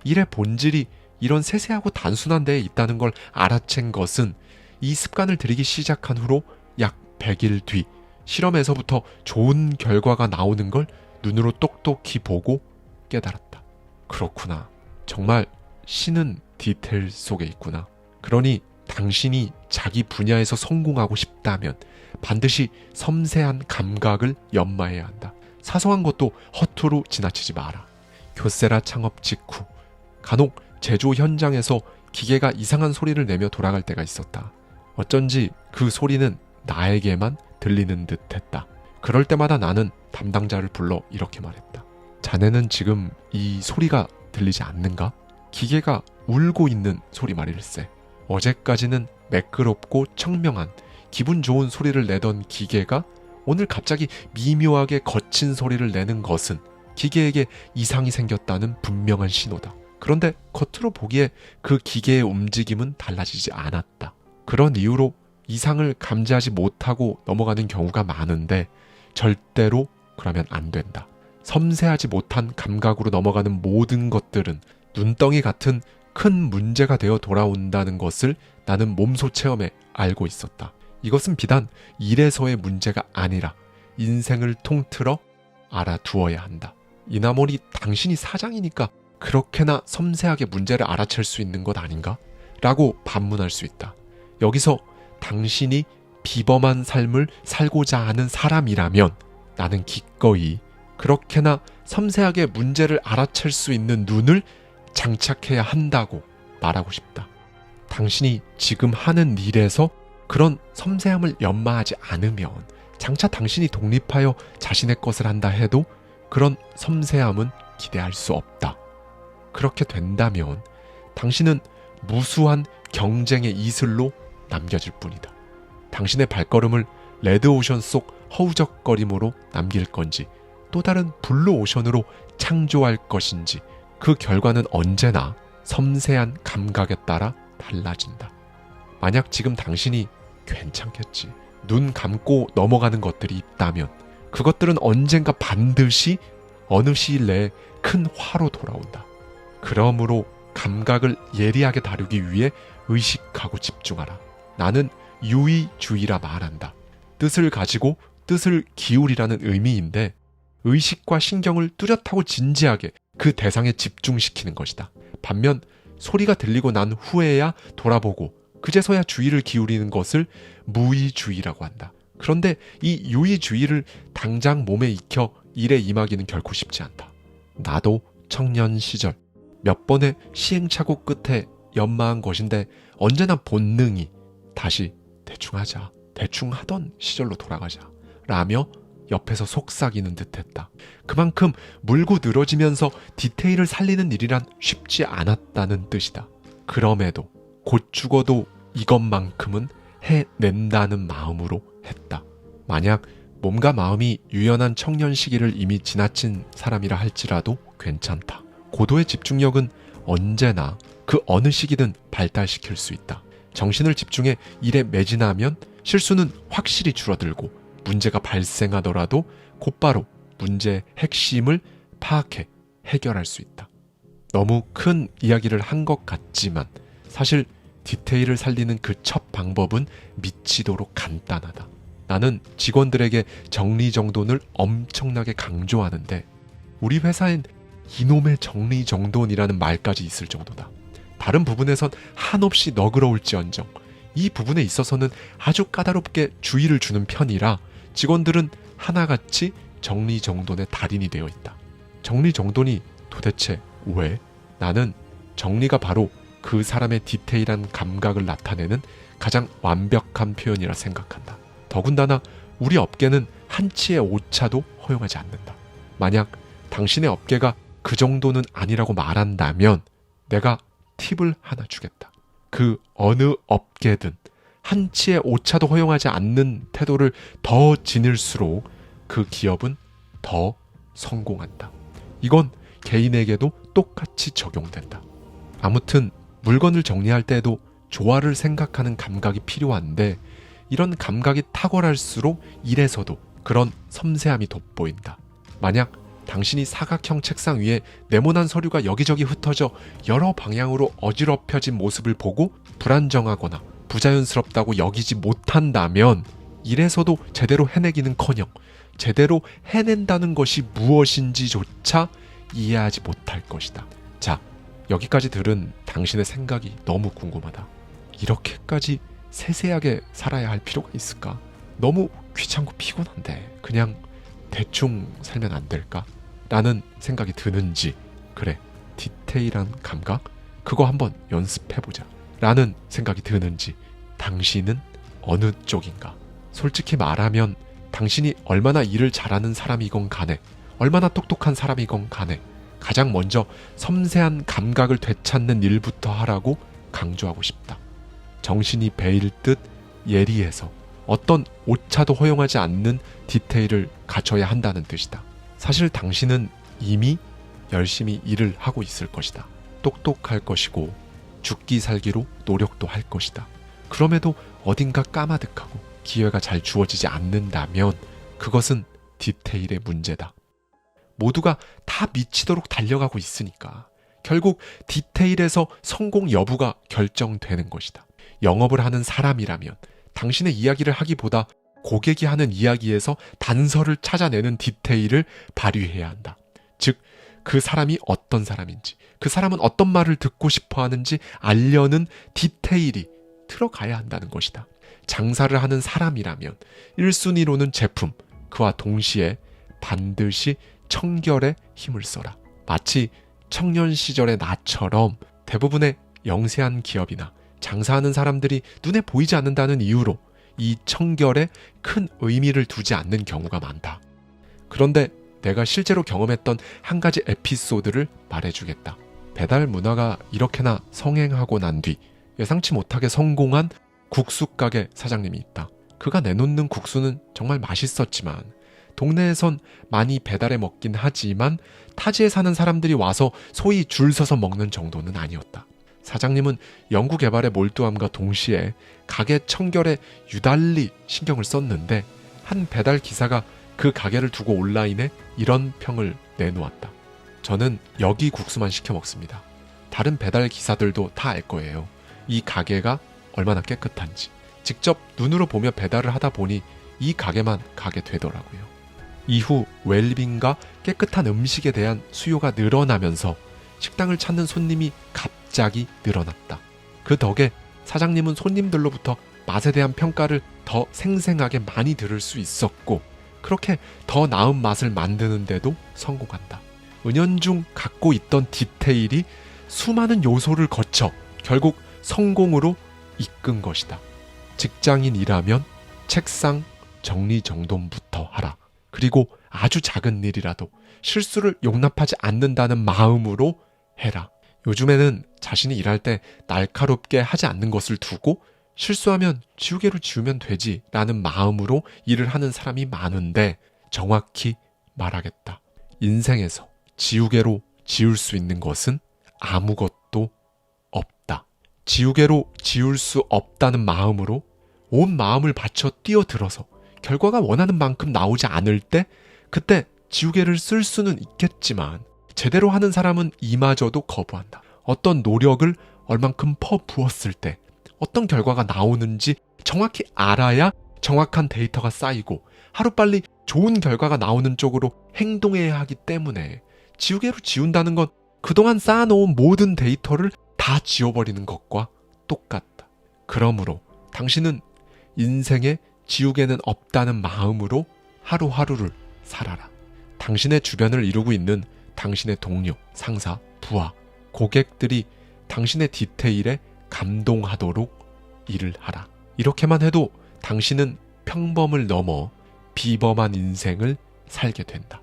일의 본질이 이런 세세하고 단순한 데에 있다는 걸 알아챈 것은 이 습관을 들이기 시작한 후로 약 100일 뒤 실험에서부터 좋은 결과가 나오는 걸 눈으로 똑똑히 보고 깨달았다. 그렇구나. 정말 신은 디테일 속에 있구나. 그러니 당신이 자기 분야에서 성공하고 싶다면 반드시 섬세한 감각을 연마해야 한다. 사소한 것도 허투루 지나치지 마라. 교세라 창업 직후 간혹 제조 현장에서 기계가 이상한 소리를 내며 돌아갈 때가 있었다. 어쩐지 그 소리는 나에게만 들리는 듯 했다. 그럴 때마다 나는 담당자를 불러 이렇게 말했다. 자네는 지금 이 소리가 들리지 않는가? 기계가 울고 있는 소리 말일세. 어제까지는 매끄럽고 청명한 기분 좋은 소리를 내던 기계가 오늘 갑자기 미묘하게 거친 소리를 내는 것은 기계에게 이상이 생겼다는 분명한 신호다. 그런데 겉으로 보기에 그 기계의 움직임은 달라지지 않았다. 그런 이유로 이상을 감지하지 못하고 넘어가는 경우가 많은데 절대로 그러면 안 된다. 섬세하지 못한 감각으로 넘어가는 모든 것들은 눈덩이 같은 큰 문제가 되어 돌아온다는 것을 나는 몸소 체험해 알고 있었다. 이것은 비단 일에서의 문제가 아니라 인생을 통틀어 알아두어야 한다. 이나모니 당신이 사장이니까 그렇게나 섬세하게 문제를 알아챌 수 있는 것 아닌가? 라고 반문할 수 있다. 여기서 당신이 비범한 삶을 살고자 하는 사람이라면 나는 기꺼이 그렇게나 섬세하게 문제를 알아챌 수 있는 눈을 장착해야 한다고 말하고 싶다. 당신이 지금 하는 일에서 그런 섬세함을 연마하지 않으면 장차 당신이 독립하여 자신의 것을 한다 해도 그런 섬세함은 기대할 수 없다. 그렇게 된다면 당신은 무수한 경쟁의 이슬로 남겨질 뿐이다. 당신의 발걸음을 레드오션 속 허우적거림으로 남길 건지 또 다른 블루오션으로 창조할 것인지 그 결과는 언제나 섬세한 감각에 따라 달라진다. 만약 지금 당신이 괜찮겠지, 눈 감고 넘어가는 것들이 있다면 그것들은 언젠가 반드시 어느 시일 내에 큰 화로 돌아온다. 그러므로 감각을 예리하게 다루기 위해 의식하고 집중하라. 나는 유의주의라 말한다. 뜻을 가지고 뜻을 기울이라는 의미인데 의식과 신경을 뚜렷하고 진지하게 그 대상에 집중시키는 것이다. 반면 소리가 들리고 난 후에야 돌아보고 그제서야 주의를 기울이는 것을 무의주의라고 한다. 그런데 이 유의주의를 당장 몸에 익혀 일에 임하기는 결코 쉽지 않다. 나도 청년 시절 몇 번의 시행착오 끝에 연마한 것인데 언제나 본능이 다시 대충 하자, 대충 하던 시절로 돌아가자 라며 옆에서 속삭이는 듯했다. 그만큼 물고 늘어지면서 디테일을 살리는 일이란 쉽지 않았다는 뜻이다. 그럼에도 곧 죽어도 이것만큼은 해낸다는 마음으로 했다. 만약 몸과 마음이 유연한 청년 시기를 이미 지나친 사람이라 할지라도 괜찮다. 고도의 집중력은 언제나 그 어느 시기든 발달시킬 수 있다. 정신을 집중해 일에 매진하면 실수는 확실히 줄어들고 문제가 발생하더라도 곧바로 문제의 핵심을 파악해 해결할 수 있다. 너무 큰 이야기를 한 것 같지만 사실 디테일을 살리는 그 첫 방법은 미치도록 간단하다. 나는 직원들에게 정리정돈을 엄청나게 강조하는데 우리 회사엔 이놈의 정리정돈이라는 말까지 있을 정도다. 다른 부분에선 한없이 너그러울지언정 이 부분에 있어서는 아주 까다롭게 주의를 주는 편이라 직원들은 하나같이 정리정돈의 달인이 되어 있다. 정리정돈이 도대체 왜? 나는 정리가 바로 그 사람의 디테일한 감각을 나타내는 가장 완벽한 표현이라 생각한다. 더군다나 우리 업계는 한치의 오차도 허용하지 않는다. 만약 당신의 업계가 그 정도는 아니라고 말한다면 내가 팁을 하나 주겠다. 그 어느 업계든 한치의 오차도 허용하지 않는 태도를 더 지닐수록 그 기업은 더 성공한다. 이건 개인에게도 똑같이 적용된다. 아무튼 물건을 정리할 때에도 조화를 생각하는 감각이 필요한데 이런 감각이 탁월할수록 일에서도 그런 섬세함이 돋보인다. 만약 당신이 사각형 책상 위에 네모난 서류가 여기저기 흩어져 여러 방향으로 어지럽혀진 모습을 보고 불안정하거나 부자연스럽다고 여기지 못한다면 일에서도 제대로 해내기는커녕 제대로 해낸다는 것이 무엇인지조차 이해하지 못할 것이다. 자, 여기까지 들은 당신의 생각이 너무 궁금하다. 이렇게까지 세세하게 살아야 할 필요가 있을까? 너무 귀찮고 피곤한데 그냥 대충 살면 안 될까? 라는 생각이 드는지, 그래, 디테일한 감각? 그거 한번 연습해보자 라는 생각이 드는지, 당신은 어느 쪽인가? 솔직히 말하면 당신이 얼마나 일을 잘하는 사람이건 간에, 얼마나 똑똑한 사람이건 간에 가장 먼저 섬세한 감각을 되찾는 일부터 하라고 강조하고 싶다. 정신이 배일 듯 예리해서 어떤 오차도 허용하지 않는 디테일을 갖춰야 한다는 뜻이다. 사실 당신은 이미 열심히 일을 하고 있을 것이다. 똑똑할 것이고 죽기 살기로 노력도 할 것이다. 그럼에도 어딘가 까마득하고 기회가 잘 주어지지 않는다면 그것은 디테일의 문제다. 모두가 다 미치도록 달려가고 있으니까 결국 디테일에서 성공 여부가 결정되는 것이다. 영업을 하는 사람이라면 당신의 이야기를 하기보다 고객이 하는 이야기에서 단서를 찾아내는 디테일을 발휘해야 한다. 즉, 그 사람이 어떤 사람인지, 그 사람은 어떤 말을 듣고 싶어 하는지 알려는 디테일이 들어가야 한다는 것이다. 장사를 하는 사람이라면 1순위로는 제품, 그와 동시에 반드시 청결에 힘을 써라. 마치 청년 시절의 나처럼 대부분의 영세한 기업이나 장사하는 사람들이 눈에 보이지 않는다는 이유로 이 청결에 큰 의미를 두지 않는 경우가 많다. 그런데 내가 실제로 경험했던 한 가지 에피소드를 말해주겠다. 배달 문화가 이렇게나 성행하고 난 뒤 예상치 못하게 성공한 국수가게 사장님이 있다. 그가 내놓는 국수는 정말 맛있었지만 동네에선 많이 배달해 먹긴 하지만 타지에 사는 사람들이 와서 소위 줄 서서 먹는 정도는 아니었다. 사장님은 연구 개발에 몰두함과 동시에 가게 청결에 유달리 신경을 썼는데 한 배달 기사가 그 가게를 두고 온라인에 이런 평을 내놓았다. 저는 여기 국수만 시켜 먹습니다. 다른 배달 기사들도 다 알 거예요. 이 가게가 얼마나 깨끗한지. 직접 눈으로 보며 배달을 하다 보니 이 가게만 가게 되더라고요. 이후 웰빙과 깨끗한 음식에 대한 수요가 늘어나면서 식당을 찾는 손님이 갑자기 늘어났다. 그 덕에 사장님은 손님들로부터 맛에 대한 평가를 더 생생하게 많이 들을 수 있었고 그렇게 더 나은 맛을 만드는데도 성공한다. 은연중 갖고 있던 디테일이 수많은 요소를 거쳐 결국 성공으로 이끈 것이다. 직장인이라면 책상 정리정돈부터 하라. 그리고 아주 작은 일이라도 실수를 용납하지 않는다는 마음으로 해라. 요즘에는 자신이 일할 때 날카롭게 하지 않는 것을 두고 실수하면 지우개로 지우면 되지 라는 마음으로 일을 하는 사람이 많은데 정확히 말하겠다. 인생에서 지우개로 지울 수 있는 것은 아무것도 없다. 지우개로 지울 수 없다는 마음으로 온 마음을 바쳐 뛰어들어서 결과가 원하는 만큼 나오지 않을 때 그때 지우개를 쓸 수는 있겠지만 제대로 하는 사람은 이마저도 거부한다. 어떤 노력을 얼만큼 퍼부었을 때 어떤 결과가 나오는지 정확히 알아야 정확한 데이터가 쌓이고 하루빨리 좋은 결과가 나오는 쪽으로 행동해야 하기 때문에 지우개로 지운다는 건 그동안 쌓아놓은 모든 데이터를 다 지워버리는 것과 똑같다. 그러므로 당신은 인생에 지우개는 없다는 마음으로 하루하루를 살아라. 당신의 주변을 이루고 있는 당신의 동료, 상사, 부하, 고객들이 당신의 디테일에 감동하도록 일을 하라. 이렇게만 해도 당신은 평범을 넘어 비범한 인생을 살게 된다.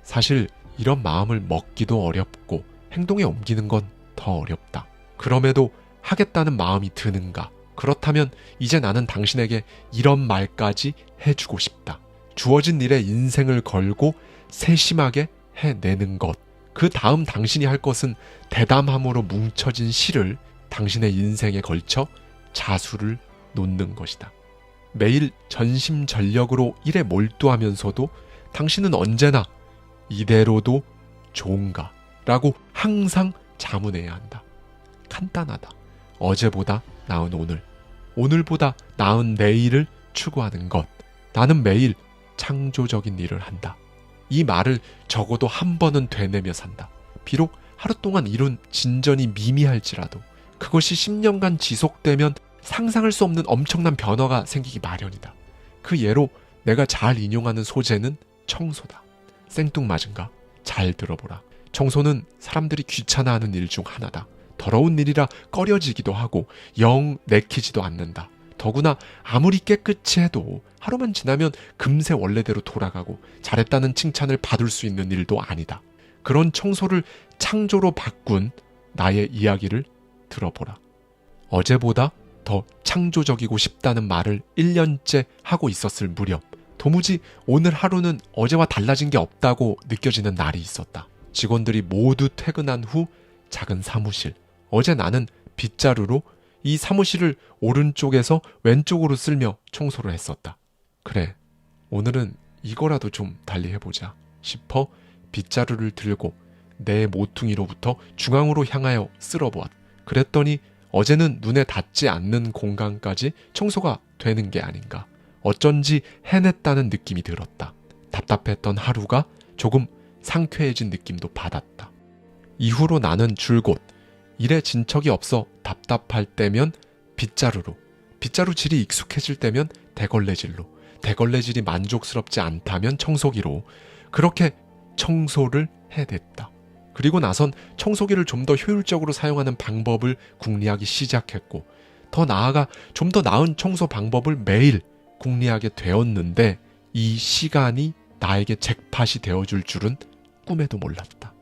사실 이런 마음을 먹기도 어렵고 행동에 옮기는 건 더 어렵다. 그럼에도 하겠다는 마음이 드는가? 그렇다면 이제 나는 당신에게 이런 말까지 해주고 싶다. 주어진 일에 인생을 걸고 세심하게 해내는 것. 그 다음 당신이 할 것은 대담함으로 뭉쳐진 실을 당신의 인생에 걸쳐 자수를 놓는 것이다. 매일 전심전력으로 일에 몰두하면서도 당신은 언제나 이대로도 좋은가? 라고 항상 자문해야 한다. 간단하다. 어제보다 나은 오늘, 오늘보다 나은 내일을 추구하는 것. 나는 매일 창조적인 일을 한다. 이 말을 적어도 한 번은 되뇌며 산다. 비록 하루 동안 이룬 진전이 미미할지라도 그것이 10년간 지속되면 상상할 수 없는 엄청난 변화가 생기기 마련이다. 그 예로 내가 잘 인용하는 소재는 청소다. 생뚱맞은가? 잘 들어보라. 청소는 사람들이 귀찮아하는 일 중 하나다. 더러운 일이라 꺼려지기도 하고 영 내키지도 않는다. 더구나 아무리 깨끗이 해도 하루만 지나면 금세 원래대로 돌아가고 잘했다는 칭찬을 받을 수 있는 일도 아니다. 그런 청소를 창조로 바꾼 나의 이야기를 들어보라. 어제보다 더 창조적이고 싶다는 말을 1년째 하고 있었을 무렵 도무지 오늘 하루는 어제와 달라진 게 없다고 느껴지는 날이 있었다. 직원들이 모두 퇴근한 후 작은 사무실. 어제 나는 빗자루로 이 사무실을 오른쪽에서 왼쪽으로 쓸며 청소를 했었다. 그래, 오늘은 이거라도 좀 달리 해보자 싶어 빗자루를 들고 내 모퉁이로부터 중앙으로 향하여 쓸어보았다. 그랬더니 어제는 눈에 닿지 않는 공간까지 청소가 되는 게 아닌가. 어쩐지 해냈다는 느낌이 들었다. 답답했던 하루가 조금 상쾌해진 느낌도 받았다. 이후로 나는 줄곧 일에 진척이 없어 답답할 때면 빗자루로, 빗자루 질이 익숙해질 때면 대걸레질로, 대걸레질이 만족스럽지 않다면 청소기로 그렇게 청소를 해냈다. 그리고 나선 청소기를 좀 더 효율적으로 사용하는 방법을 궁리하기 시작했고 더 나아가 좀 더 나은 청소 방법을 매일 궁리하게 되었는데 이 시간이 나에게 잭팟이 되어줄 줄은 꿈에도 몰랐다.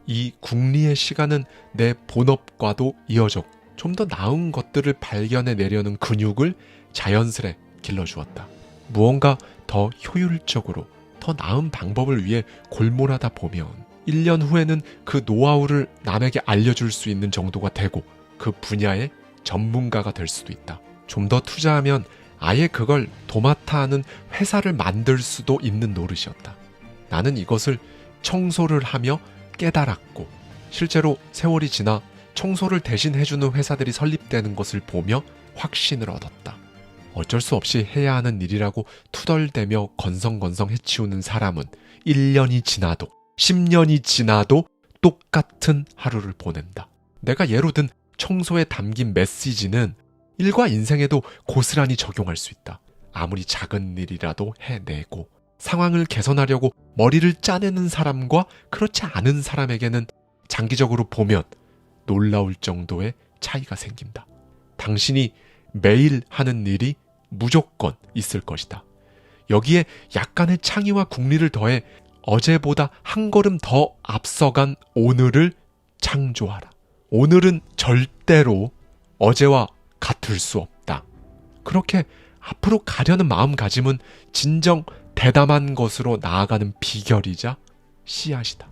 이 궁리의 시간은 내 본업과도 이어졌고 좀 더 나은 것들을 발견해내려는 근육을 자연스레 길러주었다. 무언가 더 효율적으로 더 나은 방법을 위해 골몰하다 보면 1년 후에는 그 노하우를 남에게 알려줄 수 있는 정도가 되고 그 분야의 전문가가 될 수도 있다. 좀 더 투자하면 아예 그걸 도맡아 하는 회사를 만들 수도 있는 노릇이었다. 나는 이것을 청소를 하며 깨달았고 실제로 세월이 지나 청소를 대신 해주는 회사들이 설립되는 것을 보며 확신을 얻었다. 어쩔 수 없이 해야 하는 일이라고 투덜대며 건성건성 해치우는 사람은 1년이 지나도 10년이 지나도 똑같은 하루를 보낸다. 내가 예로 든 청소에 담긴 메시지는 일과 인생에도 고스란히 적용할 수 있다. 아무리 작은 일이라도 해내고 상황을 개선하려고 머리를 짜내는 사람과 그렇지 않은 사람에게는 장기적으로 보면 놀라울 정도의 차이가 생긴다. 당신이 매일 하는 일이 무조건 있을 것이다. 여기에 약간의 창의와 궁리를 더해 어제보다 한 걸음 더 앞서간 오늘을 창조하라. 오늘은 절대로 어제와 같을 수 없다. 그렇게 앞으로 가려는 마음가짐은 진정 대담한 것으로 나아가는 비결이자 씨앗이다.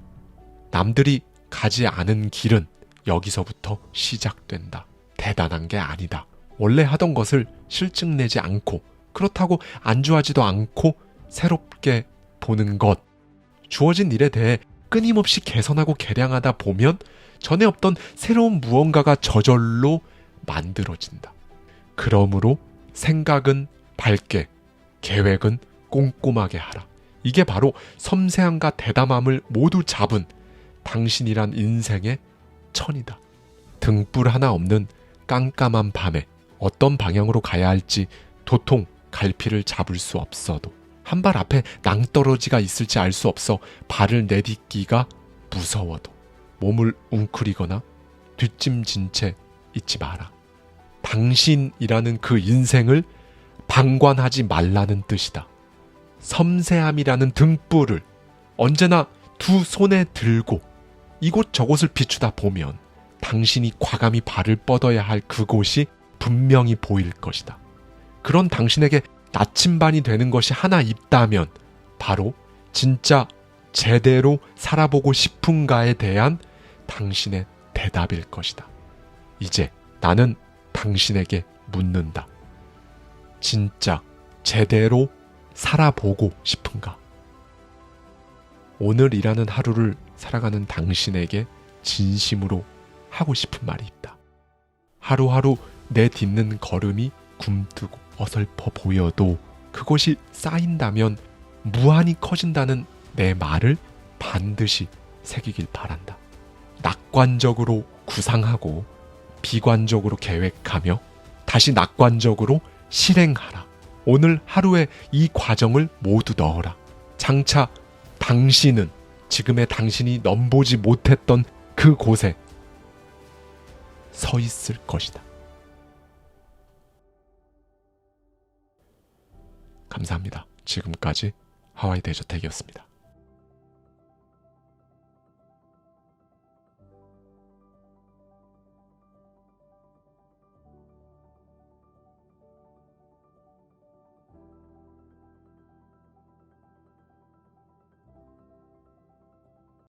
남들이 가지 않은 길은 여기서부터 시작된다. 대단한 게 아니다. 원래 하던 것을 실증내지 않고 그렇다고 안주하지도 않고 새롭게 보는 것. 주어진 일에 대해 끊임없이 개선하고 개량하다 보면 전에 없던 새로운 무언가가 저절로 만들어진다. 그러므로 생각은 밝게, 계획은 꼼꼼하게 하라. 이게 바로 섬세함과 대담함을 모두 잡은 당신이란 인생의 천이다. 등불 하나 없는 깜깜한 밤에 어떤 방향으로 가야 할지 도통 갈피를 잡을 수 없어도 한 발 앞에 낭떠러지가 있을지 알 수 없어 발을 내딛기가 무서워도 몸을 웅크리거나 뒷짐진 채 있지 마라. 당신이라는 그 인생을 방관하지 말라는 뜻이다. 섬세함이라는 등불을 언제나 두 손에 들고 이곳저곳을 비추다 보면 당신이 과감히 발을 뻗어야 할 그곳이 분명히 보일 것이다. 그런 당신에게 나침반이 되는 것이 하나 있다면 바로 진짜 제대로 살아보고 싶은가에 대한 당신의 대답일 것이다. 이제 나는 당신에게 묻는다. 진짜 제대로 살아보고 싶은가? 오늘이라는 하루를 살아가는 당신에게 진심으로 하고 싶은 말이 있다. 하루하루 내딛는 걸음이 굼뜨고 어설퍼 보여도 그것이 쌓인다면 무한히 커진다는 내 말을 반드시 새기길 바란다. 낙관적으로 구상하고 비관적으로 계획하며 다시 낙관적으로 실행하라. 오늘 하루에 이 과정을 모두 넣어라. 장차 당신은 지금의 당신이 넘보지 못했던 그곳에 서 있을 것이다. 감사합니다. 지금까지 하와이 대저택이었습니다.